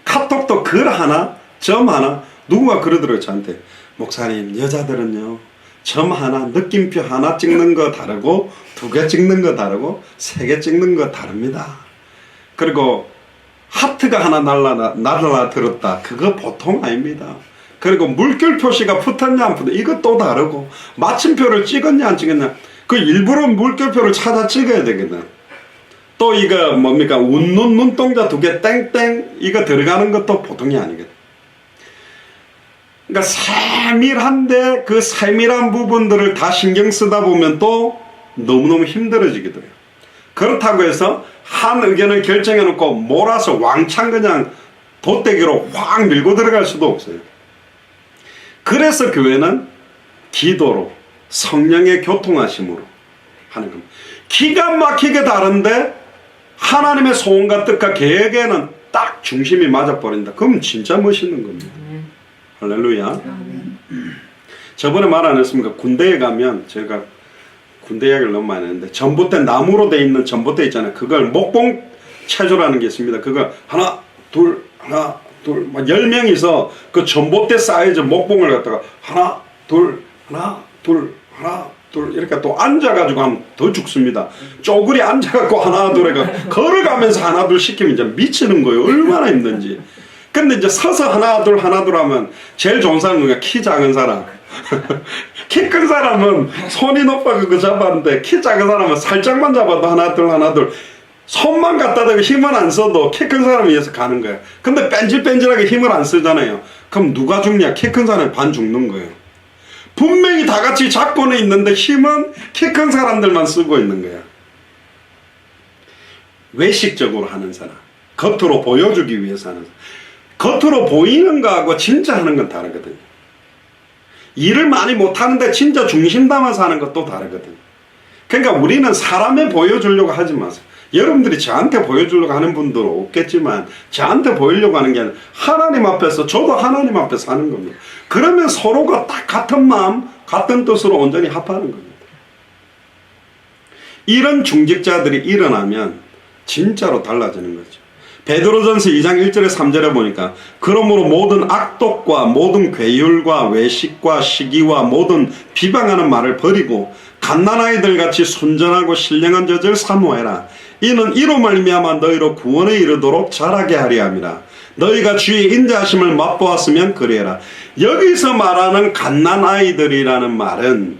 [SPEAKER 1] 카톡도 글 하나, 점 하나. 누구가 그러더라고요, 저한테. 목사님, 여자들은요. 점 하나, 느낌표 하나 찍는 거 다르고 2개 찍는 거 다르고 3개 찍는 거 다릅니다. 그리고 하트가 하나 날라들었다. 그거 보통 아닙니다. 그리고 물결 표시가 붙었냐 안 붙었냐 이거 또 다르고 마침표를 찍었냐 안 찍었냐 그 일부러 물결표를 찾아 찍어야 되거든. 또 이거 뭡니까 웃는 눈동자 2개 땡땡 이거 들어가는 것도 보통이 아니거든. 그러니까 세밀한데 그 세밀한 부분들을 다 신경 쓰다 보면 또 너무너무 힘들어지게 돼요. 그렇다고 해서 한 의견을 결정해 놓고 몰아서 왕창 그냥 돗대기로 확 밀고 들어갈 수도 없어요. 그래서 교회는 기도로 성령의 교통하심으로 하는 겁니다. 기가 막히게 다른데 하나님의 소원과 뜻과 계획에는 딱 중심이 맞아버린다. 그럼 진짜 멋있는 겁니다. 할렐루야. 저번에 말 안 했습니까? 군대에 가면 제가 군대 이야기를 너무 많이 했는데 전봇대 나무로 돼 있는 전봇대 있잖아요. 그걸 목봉 체조라는 게 있습니다. 그거 하나 둘 막 10명이서 그 전봇대 사이즈 목봉을 갖다가 하나 둘 이렇게 또 앉아가지고 하면 더 죽습니다. 쪼그리 앉아갖고 하나 둘 해가 걸어가면서 하나 둘 시키면 이제 미치는 거예요. 얼마나 힘든지. 근데 이제 서서 하나 둘 하면 제일 좋은 사람은 누가 키 작은 사람. 키 큰 사람은 손이 높아 그거 잡았는데 키 작은 사람은 살짝만 잡아도 하나 둘 손만 갖다 대고 힘을 안 써도 키 큰 사람에 의해서 가는 거야. 근데 뺀질뺀질하게 힘을 안 쓰잖아요. 그럼 누가 죽냐? 키 큰 사람이 반 죽는 거예요. 분명히 다 같이 잡고는 있는데 힘은 키 큰 사람들만 쓰고 있는 거야. 외식적으로 하는 사람, 겉으로 보여주기 위해서 하는 사람. 겉으로 보이는 거하고 진짜 하는 건 다르거든요. 일을 많이 못하는데 진짜 중심 담아서 하는 것도 다르거든요. 그러니까 우리는 사람에 보여주려고 하지 마세요. 여러분들이 저한테 보여주려고 하는 분들은 없겠지만 저한테 보이려고 하는 게 아니라 하나님 앞에서 저도 하나님 앞에서 하는 겁니다. 그러면 서로가 딱 같은 마음 같은 뜻으로 온전히 합하는 겁니다. 이런 중직자들이 일어나면 진짜로 달라지는 거죠. 베드로전서 2장 1절에 3절에 보니까 그러므로 모든 악독과 모든 괴율과 외식과 시기와 모든 비방하는 말을 버리고 갓난아이들 같이 순전하고 신령한 젖을 사모해라. 이는 이로 말미암아 너희로 구원에 이르도록 자라게 하리 함이라. 너희가 주의 인자하심을 맛보았으면 그리해라. 여기서 말하는 갓난아이들이라는 말은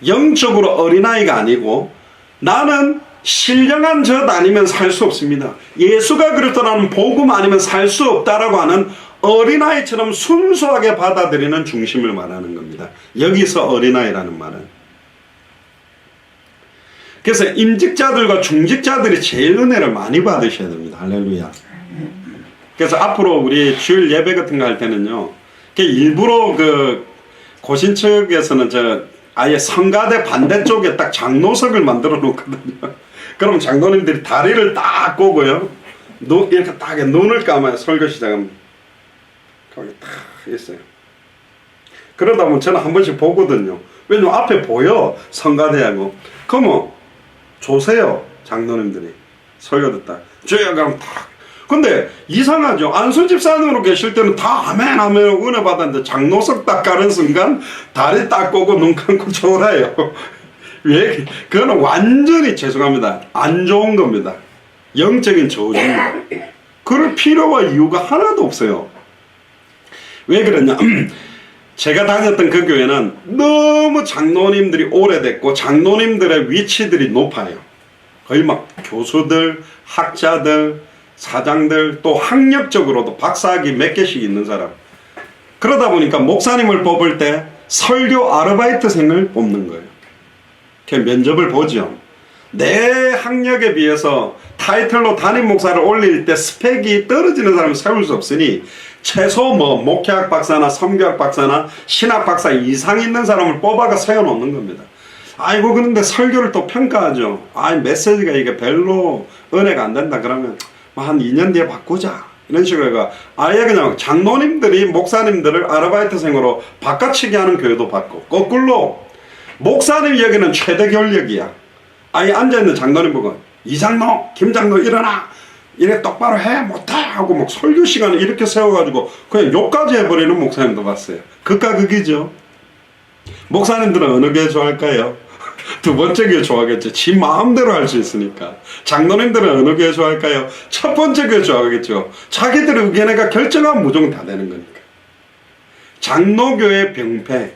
[SPEAKER 1] 영적으로 어린아이가 아니고 나는 신령한 젖 아니면 살 수 없습니다. 예수가 그랬더라는 복음 아니면 살 수 없다라고 하는 어린아이처럼 순수하게 받아들이는 중심을 말하는 겁니다. 여기서 어린아이라는 말은. 그래서 임직자들과 중직자들이 제일 은혜를 많이 받으셔야 됩니다. 할렐루야. 그래서 앞으로 우리 주일 예배 같은 거 할 때는요, 일부러 그 고신 측에서는 아예 성가대 반대쪽에 딱 장로석을 만들어 놓거든요. 그럼 장로님들이 다리를 딱 꼬고요, 이렇게 딱 눈을 감아야 설교 시작합니다. 거기 딱 있어요. 그러다 보면 저는 한 번씩 보거든요. 왜냐면 앞에 보여, 성가대하고. 그러면 조세요, 장로님들이. 설교 듣다 주여 그럼 딱. 근데 이상하죠. 안수 집사님으로 계실 때는 다 아멘 아멘 은혜 받았는데 장로석 딱 가는 순간 다리 딱 꼬고 눈 감고 졸아요. 왜? 그거는 완전히 죄송합니다, 안 좋은 겁니다. 영적인 저주입니다. 그럴 필요와 이유가 하나도 없어요. 왜 그러냐? 제가 다녔던 그 교회는 너무 장로님들이 오래됐고 장로님들의 위치들이 높아요. 거의 막 교수들, 학자들, 사장들, 또 학력적으로도 박사학위 몇 개씩 있는 사람. 그러다 보니까 목사님을 뽑을 때 설교 아르바이트생을 뽑는 거예요. 면접을 보죠. 내 학력에 비해서 타이틀로 담임 목사를 올릴 때 스펙이 떨어지는 사람을 세울 수 없으니 최소 목회학 박사나 선교학 박사나 신학 박사 이상 있는 사람을 뽑아가 세워놓는 겁니다. 아이고, 그런데 설교를 또 평가하죠. 메시지가 이게 별로 은혜가 안 된다 그러면 한 2년 뒤에 바꾸자, 이런 식으로 아예 그냥 장로님들이 목사님들을 아르바이트생으로 바꿔치기 하는 교회도 받고, 거꾸로 목사님 여기는 최대 권력이야. 아예 앉아있는 장로님 보고 이장로, 김장로 일어나, 이래 똑바로 해 못해 하고 막 설교 시간을 이렇게 세워가지고 그냥 욕까지 해버리는 목사님도 봤어요. 극과 극이죠. 목사님들은 어느 교회 좋아할까요? 두 번째 교회 좋아하겠죠. 지 마음대로 할 수 있으니까. 장로님들은 어느 교회 좋아할까요? 첫 번째 교회 좋아하겠죠. 자기들 의견에가 결정하면 무조건 다 되는 거니까. 장로교의 병폐,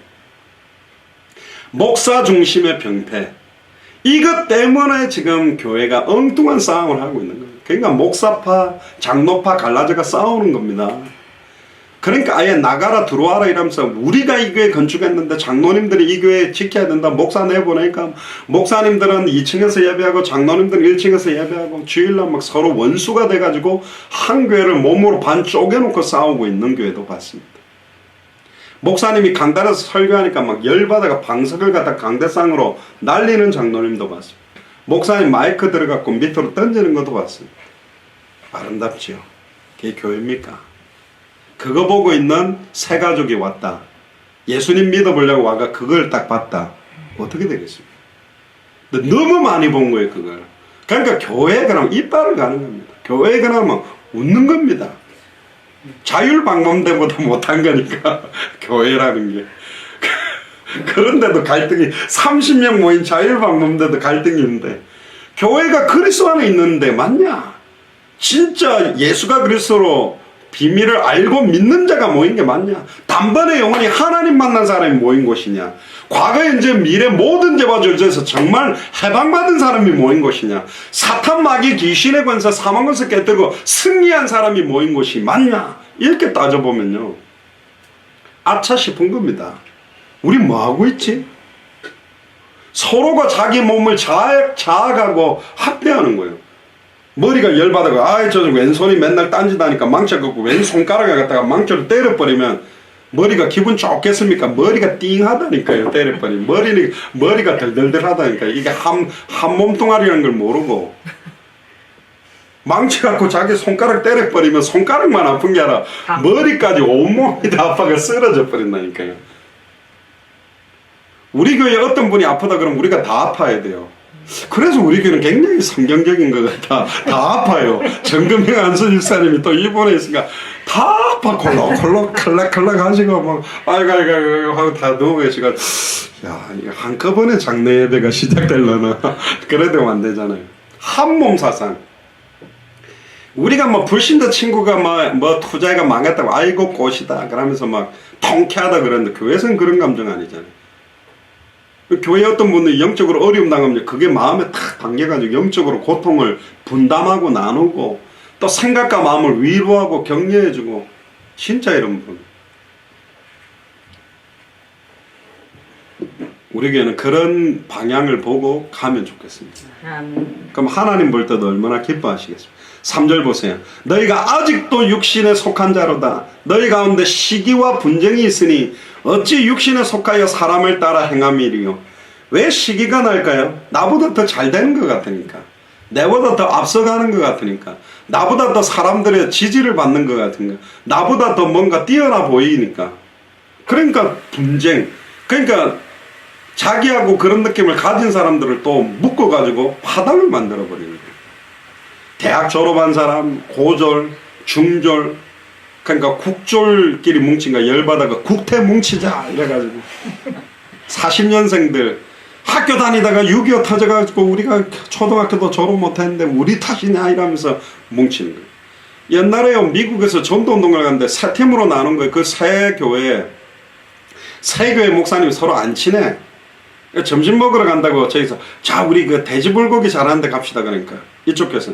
[SPEAKER 1] 목사 중심의 병폐, 이것 때문에 지금 교회가 엉뚱한 싸움을 하고 있는 거예요. 그러니까 목사파, 장로파 갈라져가 싸우는 겁니다. 그러니까 아예 나가라 들어와라 이러면서 우리가 이 교회 건축했는데 장로님들이 이 교회 지켜야 된다, 목사 내보내니까 목사님들은 2층에서 예배하고 장로님들은 1층에서 예배하고 주일날 막 서로 원수가 돼가지고 한 교회를 몸으로 반 쪼개놓고 싸우고 있는 교회도 봤습니다. 목사님이 강단에서 설교하니까 막 열받아가 방석을 갖다 강대상으로 날리는 장로님도 봤습니다. 목사님 마이크 들어갖고 밑으로 던지는 것도 봤습니다. 아름답지요? 그게 교회입니까? 그거 보고 있는 새 가족이 왔다, 예수님 믿어보려고 와가 그걸 딱 봤다, 어떻게 되겠습니까? 근데 너무 많이 본 거예요, 그걸. 그러니까 교회에 그러면 이빨을 가는 겁니다. 교회에 그러면 웃는 겁니다. 자율방범대보다 못한 거니까 교회라는 게. 그런데도 갈등이, 30명 모인 자율방범대도 갈등이 있는데 교회가 그리스도 안에 있는데 맞냐? 진짜 예수가 그리스도로 비밀을 알고 믿는 자가 모인 게 맞냐? 단번에 영원히 하나님 만난 사람이 모인 곳이냐? 과거, 현재, 미래 모든 죄와 절제에서 정말 해방받은 사람이 모인 곳이냐? 사탄, 마귀, 귀신의 권세, 사망 권세 깨뜨리고 승리한 사람이 모인 곳이 맞냐? 이렇게 따져보면요, 아차 싶은 겁니다. 우리 뭐하고 있지? 서로가 자기 몸을 자학하고 학대하는 거예요. 머리가 열받아가 저 왼손이 맨날 딴짓하니까 망쳐 갖고 왼손가락을 갖다가 망쳐로 때려버리면 머리가 기분 좋겠습니까? 머리가 띵하다니까요. 때려버리면 머리가 덜덜덜하다니까. 이게 한 몸뚱아리라는 걸 모르고 망쳐 갖고 자기 손가락 때려버리면 손가락만 아픈 게 아니라 머리까지 온몸이 다 아파가 쓰러져 버린다니까요. 우리 교회에 어떤 분이 아프다 그러면 우리가 다 아파야 돼요. 그래서 우리 교회는 굉장히 성경적인 것 같아. 다 아파요. 정금영 안수 집사님이 또 일본에 있으니까 다 아파. 콜록콜록 칼락칼락 하시고 막 아이고 하고 다 누워 계시고, 야, 이거 한꺼번에 장례 예배가 시작되려나. 그래 되면 안 되잖아요. 한몸 사상. 우리가 뭐 불신자 친구가 뭐 투자가 망했다고 아이고 꽃이다 그러면서 막 통쾌하다 그러는데 교회에서는 그런 감정 아니잖아요. 교회 어떤 분은 영적으로 어려움 당하면 그게 마음에 탁 당겨가지고 영적으로 고통을 분담하고 나누고 또 생각과 마음을 위로하고 격려해주고, 진짜 이런 분. 우리 교회는 그런 방향을 보고 가면 좋겠습니다. 그럼 하나님 볼 때도 얼마나 기뻐하시겠습니까? 3절 보세요. 너희가 아직도 육신에 속한 자로다. 너희 가운데 시기와 분쟁이 있으니 어찌 육신에 속하여 사람을 따라 행함이리요. 왜 시기가 날까요? 나보다 더 잘 되는 것 같으니까. 내보다 더 앞서가는 것 같으니까. 나보다 더 사람들의 지지를 받는 것 같으니까. 나보다 더 뭔가 뛰어나 보이니까. 그러니까 분쟁. 그러니까 자기하고 그런 느낌을 가진 사람들을 또 묶어가지고 파당을 만들어버리는 거예요. 대학 졸업한 사람, 고졸, 중졸, 그러니까 국졸끼리 뭉친가 열받아가 국태 뭉치자 이래가지고 40년생들 학교 다니다가 6.25 터져가지고 우리가 초등학교도 졸업 못했는데 우리 탓이냐 이러면서 뭉치는 거예요. 옛날에요 미국에서 전도운동을 갔는데 세 팀으로 나눈 거예요. 그 세 교회 목사님이 서로 안 친해. 점심 먹으러 간다고 저기서 자 우리 그 돼지불고기 잘하는데 갑시다 그러니까 이쪽 교회에서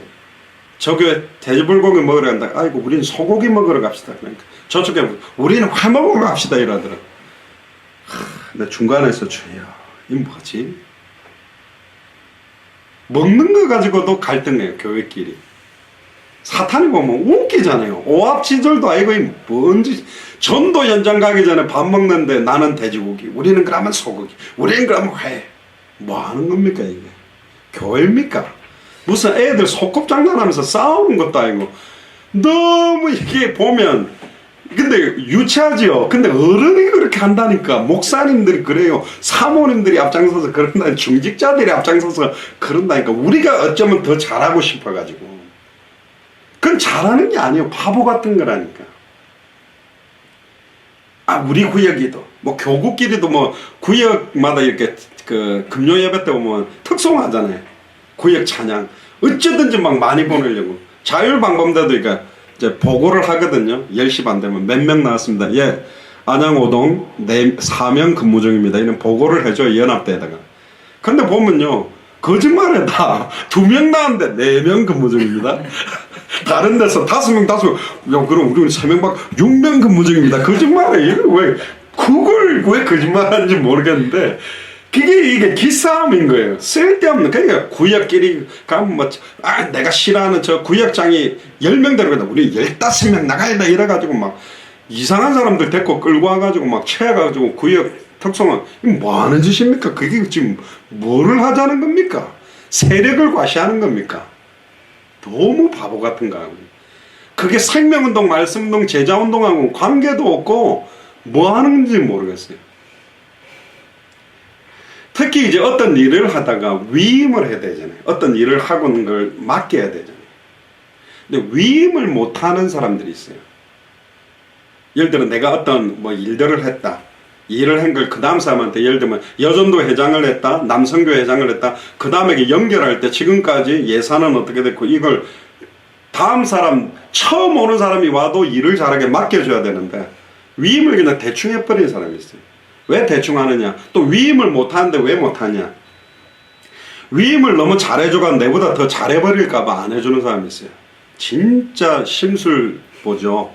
[SPEAKER 1] 저 교회 돼지불고기 먹으러 간다. 아이고 우리는 소고기 먹으러 갑시다 그러니까 저쪽 교회 우리는 회 먹으러 갑시다 이러더라. 근데 중간에서 주여 이 뭐지? 먹는 거 가지고도 갈등해요 교회끼리. 사탄이 보면 웃기잖아요. 오합지졸도 아니고 뭔지. 전도 현장 가기 전에 밥 먹는데 나는 돼지고기, 우리는 그러면 소고기, 우리는 그러면 회. 뭐 하는 겁니까 이게? 교회입니까? 무슨 애들 소꿉장난하면서 싸우는 것도 아니고. 너무 이게 보면 근데 유치하지요. 근데 어른이 그렇게 한다니까. 목사님들이 그래요. 사모님들이 앞장서서 그런다니까. 중직자들이 앞장서서 그런다니까. 우리가 어쩌면 더 잘하고 싶어가지고. 그건 잘하는 게 아니에요. 바보 같은 거라니까. 우리 구역이도 뭐 교구끼리도 뭐 구역마다 이렇게 그 금요 예배 때 보면 특송하잖아요. 구역 찬양 어쩌든지 막 많이 보내려고 자율방범대도 그러니까 이제 보고를 하거든요. 10시 반 되면 몇 명 나왔습니다. 예, 안양오동 4명 근무 중입니다. 이런 보고를 해줘요. 연합대에다가. 근데 보면요 거짓말에다 2명 나왔는데 4명 근무 중입니다. 다른 데서 5명, 5명. 야, 그럼 우리는 3명 6명 근무 중입니다. 거짓말해. 왜, 그걸 왜 거짓말하는지 모르겠는데, 이게 기싸움인 거예요. 쓸데없는, 그러니까 구역끼리 가면 뭐, 내가 싫어하는 저 구역장이 10명 데려가다 우리 15명 나가야 돼. 이래가지고 막, 이상한 사람들 데리고 끌고 와가지고 막, 채워가지고 구역 특성은, 뭐 하는 짓입니까? 그게 지금 뭐를 하자는 겁니까? 세력을 과시하는 겁니까? 너무 바보 같은 거 하고. 그게 생명운동, 말씀운동, 제자운동하고 관계도 없고 뭐 하는지 모르겠어요. 특히 이제 어떤 일을 하다가 위임을 해야 되잖아요. 어떤 일을 하고 있는 걸 맡겨야 되잖아요. 근데 위임을 못하는 사람들이 있어요. 예를 들어 내가 어떤 뭐 일들을 했다. 일을 한 걸 그 다음 사람한테 예를 들면 여전도 회장을 했다. 남성교 회장을 했다. 그 다음에 연결할 때 지금까지 예산은 어떻게 됐고 이걸 다음 사람 처음 오는 사람이 와도 일을 잘하게 맡겨줘야 되는데 위임을 그냥 대충 해버리는 사람이 있어요. 왜 대충 하느냐? 또 위임을 못하는데 왜 못하냐? 위임을 너무 잘해줘가 내보다 더 잘해버릴까봐 안 해주는 사람이 있어요. 진짜 심술 보죠.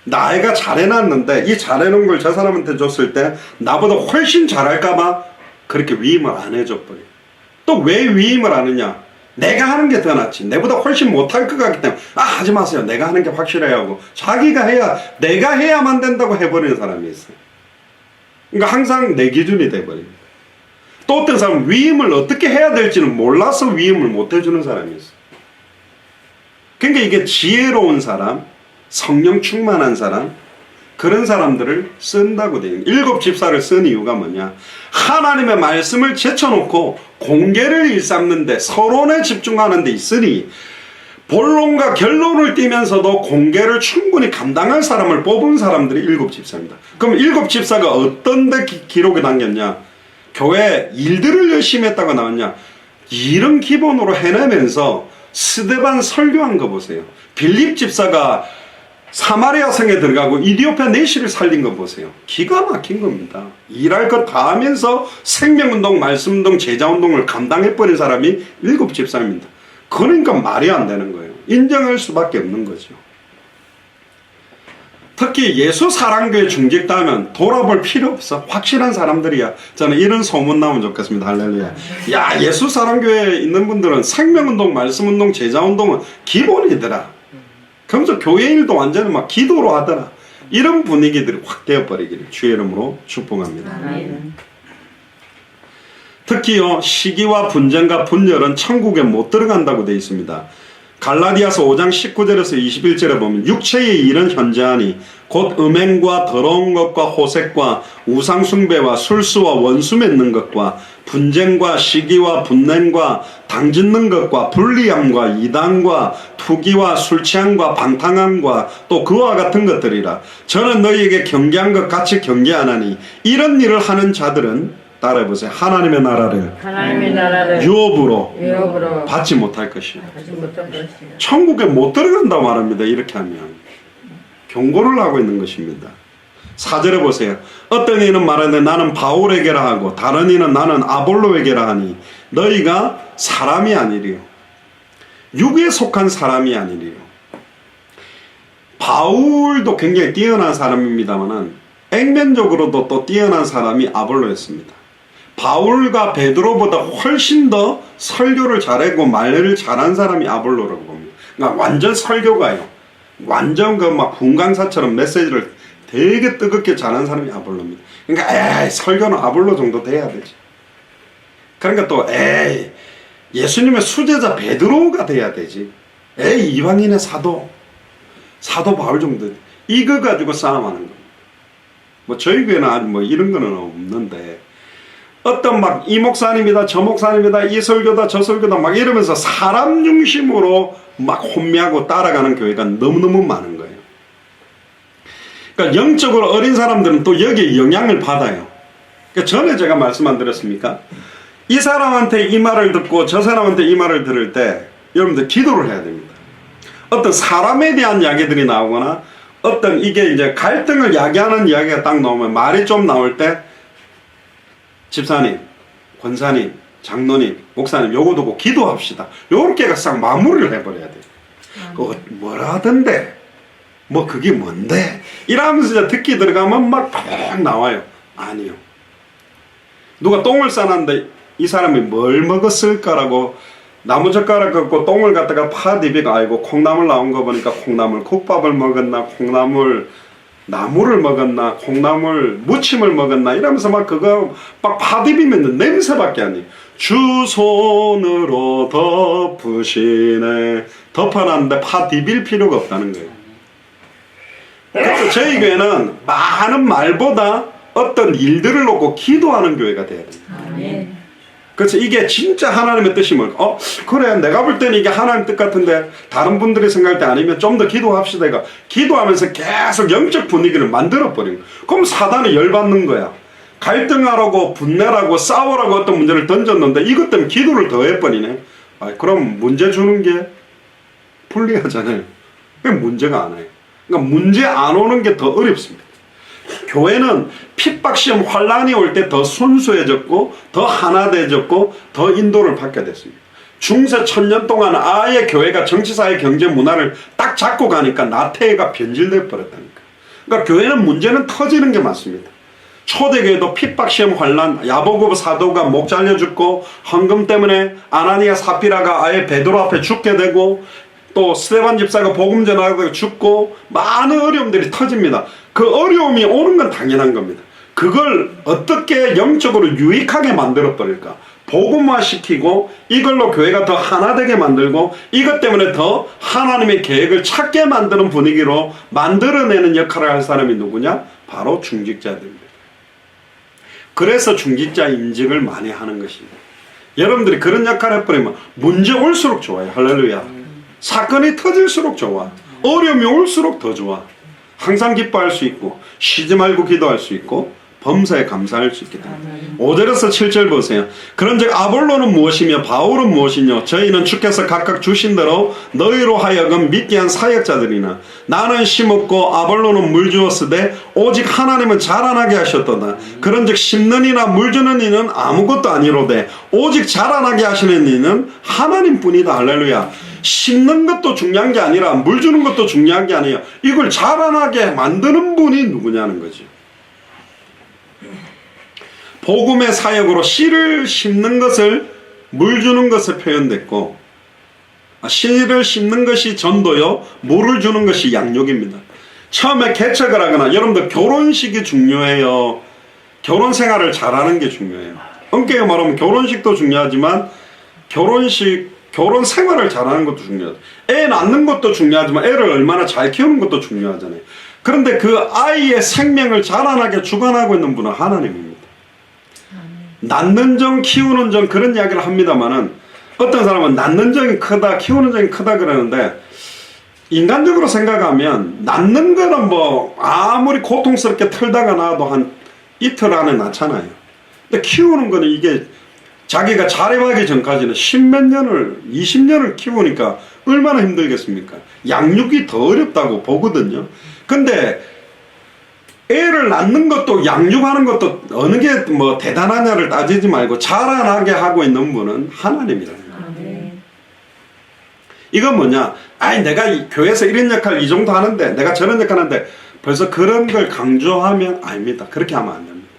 [SPEAKER 1] 나이가 잘해놨는데 이 잘해놓은 걸 저 사람한테 줬을 때 나보다 훨씬 잘할까봐 그렇게 위임을 안 해줘버려요. 또 왜 위임을 안 하냐? 내가 하는 게 더 낫지. 내보다 훨씬 못할 것 같기 때문에 하지 마세요. 내가 하는 게 확실해야 하고 자기가 해야 내가 해야만 된다고 해버리는 사람이 있어요. 그러니까 항상 내 기준이 돼버립니다. 또 어떤 사람은 위임을 어떻게 해야 될지는 몰라서 위임을 못 해주는 사람이 있어요. 그러니까 이게 지혜로운 사람, 성령 충만한 사람, 그런 사람들을 쓴다고 되어 있는 7 집사를 쓴 이유가 뭐냐? 하나님의 말씀을 제쳐놓고 공개를 일삼는데 서론에 집중하는 데 있으니 본론과 결론을 띠면서도 공개를 충분히 감당할 사람을 뽑은 사람들이 7 집사입니다. 그럼 7 집사가 어떤 데 기록에 남겼냐? 교회 일들을 열심히 했다고 나왔냐? 일은 기본으로 해내면서 스데반 설교한 거 보세요. 빌립 집사가 사마리아 성에 들어가고 이디오피아 내시를 살린 거 보세요. 기가 막힌 겁니다. 일할 것 다 하면서 생명운동, 말씀운동, 제자운동을 감당해버린 사람이 7 집사입니다. 그러니까 말이 안 되는 거예요. 인정할 수밖에 없는 거죠. 특히 예수 사랑교회 중직자면 돌아볼 필요 없어. 확실한 사람들이야. 저는 이런 소문 나오면 좋겠습니다. 할렐루야. 야, 예수 사랑교회에 있는 분들은 생명운동, 말씀운동, 제자운동은 기본이더라. 그러면서 교회 일도 완전히 막 기도로 하더라. 이런 분위기들이 확 되어버리기를 주의 이름으로 축복합니다. 특히요, 시기와 분쟁과 분열은 천국에 못 들어간다고 되어 있습니다. 갈라디아서 5장 19절에서 21절에 보면 육체의 일은 현저하니 곧 음행과 더러운 것과 호색과 우상숭배와 술수와 원수 맺는 것과 분쟁과 시기와 분냄과 당짓는 것과 불리함과 이단과 투기와 술취함과 방탕함과 또 그와 같은 것들이라. 저는 너희에게 경계한 것 같이 경계하나니 이런 일을 하는 자들은 따라해보세요. 하나님의 나라를 유업으로 받지 못할 것이요. 천국에 못 들어간다고 말합니다. 이렇게 하면 경고를 하고 있는 것입니다. 4절에 보세요. 어떤 이는 말하되 나는 바울에게라 하고 다른 이는 나는 아볼로에게라 하니 너희가 사람이 아니리요 육에 속한 사람이 아니리요. 바울도 굉장히 뛰어난 사람입니다만은 액면적으로도 또 뛰어난 사람이 아볼로였습니다. 바울과 베드로보다 훨씬 더 설교를 잘하고 말을 잘한 사람이 아볼로라고 봅니다. 그러니까 완전 설교가요. 완전 그 막 군강사처럼 메시지를 되게 뜨겁게 잘하는 사람이 아볼로입니다. 그러니까 에이, 설교는 아볼로 정도 돼야 되지. 그러니까 또 에이, 예수님의 수제자 베드로가 돼야 되지. 에이, 이방인의 사도 바울 정도. 이거 가지고 싸움하는 겁니다. 뭐 저희 교회는 아직 뭐 이런 거는 없는데 어떤 막 이 목사님이다 저 목사님이다 이 설교다 저 설교다 막 이러면서 사람 중심으로 막 혼미하고 따라가는 교회가 너무너무 많은 거예요. 그러니까 영적으로 어린 사람들은 또 여기에 영향을 받아요. 그러니까 전에 제가 말씀 안 드렸습니까? 이 사람한테 이 말을 듣고 저 사람한테 이 말을 들을 때 여러분들 기도를 해야 됩니다. 어떤 사람에 대한 이야기들이 나오거나 어떤 이게 이제 갈등을 야기하는 이야기가 딱 나오면 말이 좀 나올 때 집사님, 권사님, 장로님, 목사님 요거 두고 기도합시다. 요렇게 싹 마무리를 해버려야 돼요. 그거 뭐라 하던데? 뭐 그게 뭔데? 이러면서 이제 듣기 들어가면 막 팍 나와요. 아니요. 누가 똥을 싸놨는데 이 사람이 뭘 먹었을까라고 나무젓가락 갖고 똥을 갖다가 파디비가 아이고 콩나물 나온 거 보니까 콩나물 국밥을 먹었나 나무를 먹었나 콩나물 무침을 먹었나 이러면서 막 그거 막 파디비면 냄새밖에 안 나요. 주 손으로 덮으시네. 덮어놨는데 파디빌 필요가 없다는 거예요. 그래서 저희 교회는 많은 말보다 어떤 일들을 놓고 기도하는 교회가 돼야 됩니다. 그래서 이게 진짜 하나님의 뜻이 뭘까? 그래 내가 볼 때는 이게 하나님 뜻 같은데 다른 분들이 생각할 때 아니면 좀 더 기도합시다. 이거 기도하면서 계속 영적 분위기를 만들어버린 거야. 그럼 사단이 열받는 거야. 갈등하라고 분내라고 싸우라고 어떤 문제를 던졌는데 이것 때문에 기도를 더 해버리네. 그럼 문제 주는 게 불리하잖아요. 그게 문제가 안 와요. 그러니까 문제 안 오는 게 더 어렵습니다. 교회는 핍박시험 환란이 올 때 더 순수해졌고 더 하나돼졌고 더 인도를 받게 됐습니다. 중세 1000년 동안 아예 교회가 정치사회 경제 문화를 딱 잡고 가니까 나태해가 변질돼 버렸다니까. 그러니까 교회는 문제는 터지는 게 맞습니다. 초대교회도 핍박시험 환란, 야고보 사도가 목 잘려 죽고 헌금 때문에 아나니아 사피라가 아예 베드로 앞에 죽게 되고 또 스데반 집사가 복음 전하다가 죽고 많은 어려움들이 터집니다. 그 어려움이 오는 건 당연한 겁니다. 그걸 어떻게 영적으로 유익하게 만들어 버릴까? 복음화시키고 이걸로 교회가 더 하나되게 만들고 이것 때문에 더 하나님의 계획을 찾게 만드는 분위기로 만들어내는 역할을 할 사람이 누구냐? 바로 중직자들입니다. 그래서 중직자 임직을 많이 하는 것입니다. 여러분들이 그런 역할을 해버리면 문제 올수록 좋아요. 할렐루야. 사건이 터질수록 좋아. 어려움이 올수록 더 좋아. 항상 기뻐할 수 있고 쉬지 말고 기도할 수 있고 범사에 감사할 수 있게 됩니다. 5절에서 7절 보세요. 그런즉 아볼로는 무엇이며 바울은 무엇이뇨? 저희는 주께서 각각 주신 대로 너희로 하여금 믿게 한 사역자들이나 나는 심었고 아볼로는 물 주었으되 오직 하나님은 자라나게 하셨도다. 그런즉 심는 이나 물 주는 이는 아무것도 아니로되 오직 자라나게 하시는 이는 하나님뿐이다. 할렐루야. 심는 것도 중요한 게 아니라 물 주는 것도 중요한 게 아니에요. 이걸 자라나게 만드는 분이 누구냐는 거죠. 복음의 사역으로 씨를 심는 것을, 물 주는 것을 표현됐고, 씨를 심는 것이 전도요, 물을 주는 것이 양육입니다. 처음에 개척을 하거나, 여러분들 결혼식이 중요해요. 결혼 생활을 잘하는 게 중요해요. 엄격히 말하면 결혼식도 중요하지만 결혼 생활을 잘하는 것도 중요하죠. 애 낳는 것도 중요하지만 애를 얼마나 잘 키우는 것도 중요하잖아요. 그런데 그 아이의 생명을 자라나게 주관하고 있는 분은 하나님입니다. 낳는 정, 키우는 정, 그런 이야기를 합니다만은, 어떤 사람은 낳는 정이 크다, 키우는 정이 크다 그러는데, 인간적으로 생각하면 낳는 거는 뭐 아무리 고통스럽게 털다가 나도 한 이틀 안에 낳잖아요. 근데 키우는 거는 이게 자기가 자립하기 전까지는 10몇 년을, 20년을 키우니까 얼마나 힘들겠습니까? 양육이 더 어렵다고 보거든요. 근데 애를 낳는 것도 양육하는 것도 어느 게 뭐 대단하냐를 따지지 말고 자라나게 하고 있는 분은 하나님이라는 거예요. 이건 뭐냐? 아니 내가 교회에서 이런 역할 이 정도 하는데, 내가 저런 역할 하는데, 벌써 그런 걸 강조하면 아닙니다. 그렇게 하면 안 됩니다.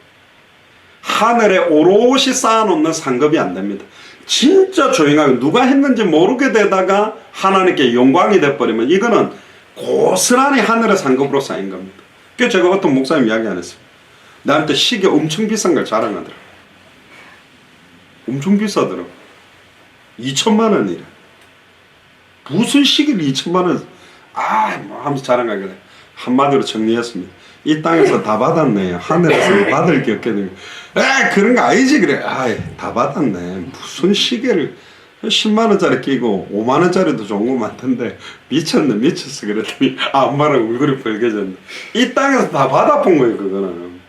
[SPEAKER 1] 하늘에 오롯이 쌓아놓는 상급이 안 됩니다. 진짜 조용하게 누가 했는지 모르게 되다가 하나님께 영광이 돼버리면 이거는 고스란히 하늘의 상급으로 쌓인 겁니다. 그래서 제가 어떤 목사님 이야기 안 했어요. 나한테 시계 엄청 비싼 걸 자랑하더라고. 엄청 비싸더라고. 2천만 원이래. 무슨 시계를 2천만 원, 뭐 하면서 자랑하길래 한마디로 정리했습니다. 이 땅에서 다 받았네. 하늘에서 받을 게 없겠네. 그런 거 아니지. 그래. 다 받았네. 무슨 시계를 10만원짜리 끼고 5만원짜리도 좋은 거 많던데 미쳤네, 미쳤어. 그랬더니 엄마랑 얼굴이 빨개졌네. 이 땅에서 다 받아본 거예요. 그거는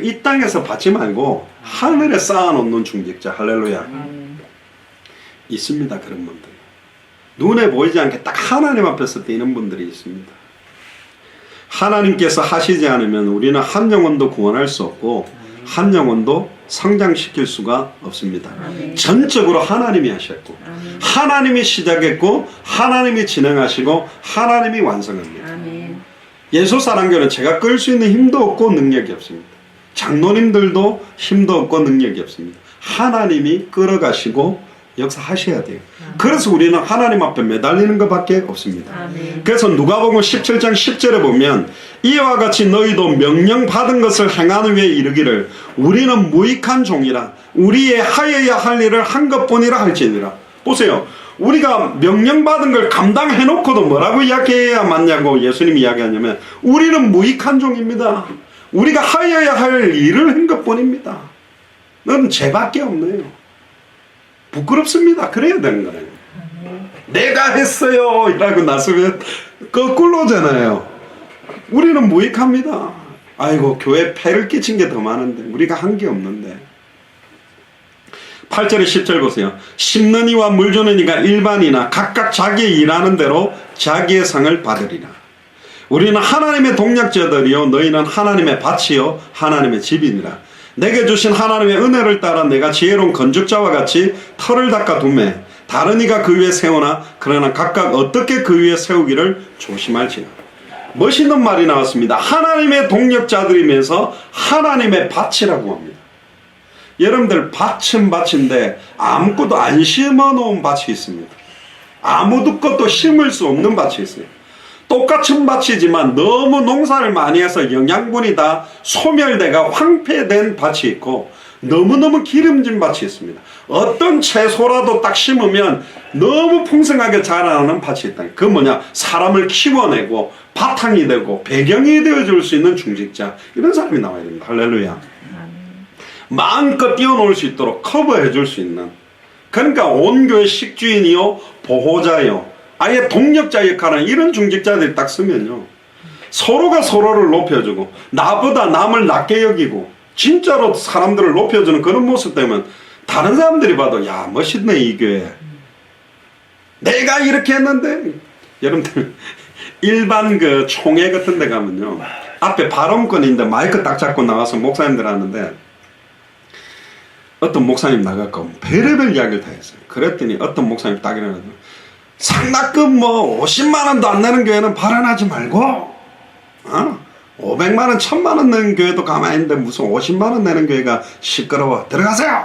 [SPEAKER 1] 이 땅에서 받지 말고 하늘에 쌓아놓는 중직자. 할렐루야. 있습니다. 그런 분들. 눈에 보이지 않게 딱 하나님 앞에서 뛰는 분들이 있습니다. 하나님께서 하시지 않으면 우리는 한 영혼도 구원할 수 없고 한 영혼도 성장시킬 수가 없습니다. 전적으로 하나님이 하셨고, 하나님이 시작했고, 하나님이 진행하시고, 하나님이 완성합니다. 예수사랑교는 제가 끌 수 있는 힘도 없고 능력이 없습니다. 장로님들도 힘도 없고 능력이 없습니다. 하나님이 끌어가시고 역사하셔야 돼요. 그래서 우리는 하나님 앞에 매달리는 것밖에 없습니다. 그래서 누가복음 17장 10절에 보면 이와 같이 너희도 명령받은 것을 행하는 후에 이르기를 우리는 무익한 종이라 우리의 하여야 할 일을 한 것뿐이라 할지니라. 보세요. 우리가 명령받은 걸 감당해놓고도 뭐라고 이야기해야 맞냐고 예수님이 이야기하냐면 우리는 무익한 종입니다. 우리가 하여야 할 일을 한 것뿐입니다. 넌 죄밖에 없네요. 부끄럽습니다. 그래야 되는 거예요. 내가 했어요 이라고 나서면 거꾸로잖아요. 우리는 무익합니다. 아이고 교회 폐를 끼친 게 더 많은데 우리가 한 게 없는데. 8절에 10절 보세요. 심는 이와 물 주는 이가 일반이나 각각 자기의 일하는 대로 자기의 상을 받으리라. 우리는 하나님의 동력자들이요 너희는 하나님의 밭이요 하나님의 집이니라. 내게 주신 하나님의 은혜를 따라 내가 지혜로운 건축자와 같이 터를 닦아 두매 다른 이가 그 위에 세우나 그러나 각각 어떻게 그 위에 세우기를 조심할지라. 멋있는 말이 나왔습니다. 하나님의 동력자들이면서 하나님의 밭이라고 합니다. 여러분들 밭은 밭인데 아무것도 안 심어 놓은 밭이 있습니다. 아무도 것도 심을 수 없는 밭이 있어요. 똑같은 밭이지만 너무 농사를 많이 해서 영양분이 다 소멸돼가 황폐된 밭이 있고 너무너무 기름진 밭이 있습니다. 어떤 채소라도 딱 심으면 너무 풍성하게 자라나는 밭이 있다. 그건 뭐냐? 사람을 키워내고 바탕이 되고 배경이 되어줄 수 있는 중직자, 이런 사람이 나와야 됩니다. 할렐루야. 마음껏 뛰어놀 수 있도록 커버해 줄 수 있는, 그러니까 온 교회 식주인이요 보호자요 아예 동력자 역할은 이런 중직자들이 딱 쓰면요 서로가 서로를 높여주고 나보다 남을 낮게 여기고 진짜로 사람들을 높여주는 그런 모습 때문에 다른 사람들이 봐도 야 멋있네 이 교회, 내가 이렇게 했는데. 여러분들 일반 그 총회 같은 데 가면요 앞에 발언권이 있는데 마이크 딱 잡고 나와서 목사님들 하는데 어떤 목사님 나갔고 별의별 이야기를 다 했어요. 그랬더니 어떤 목사님 딱 일어나서 상납금 뭐 50만 원도 안 내는 교회는 발언하지 말고 500만 원, 1000만 원 내는 교회도 가만히 있는데 무슨 50만 원 내는 교회가 시끄러워. 들어가세요.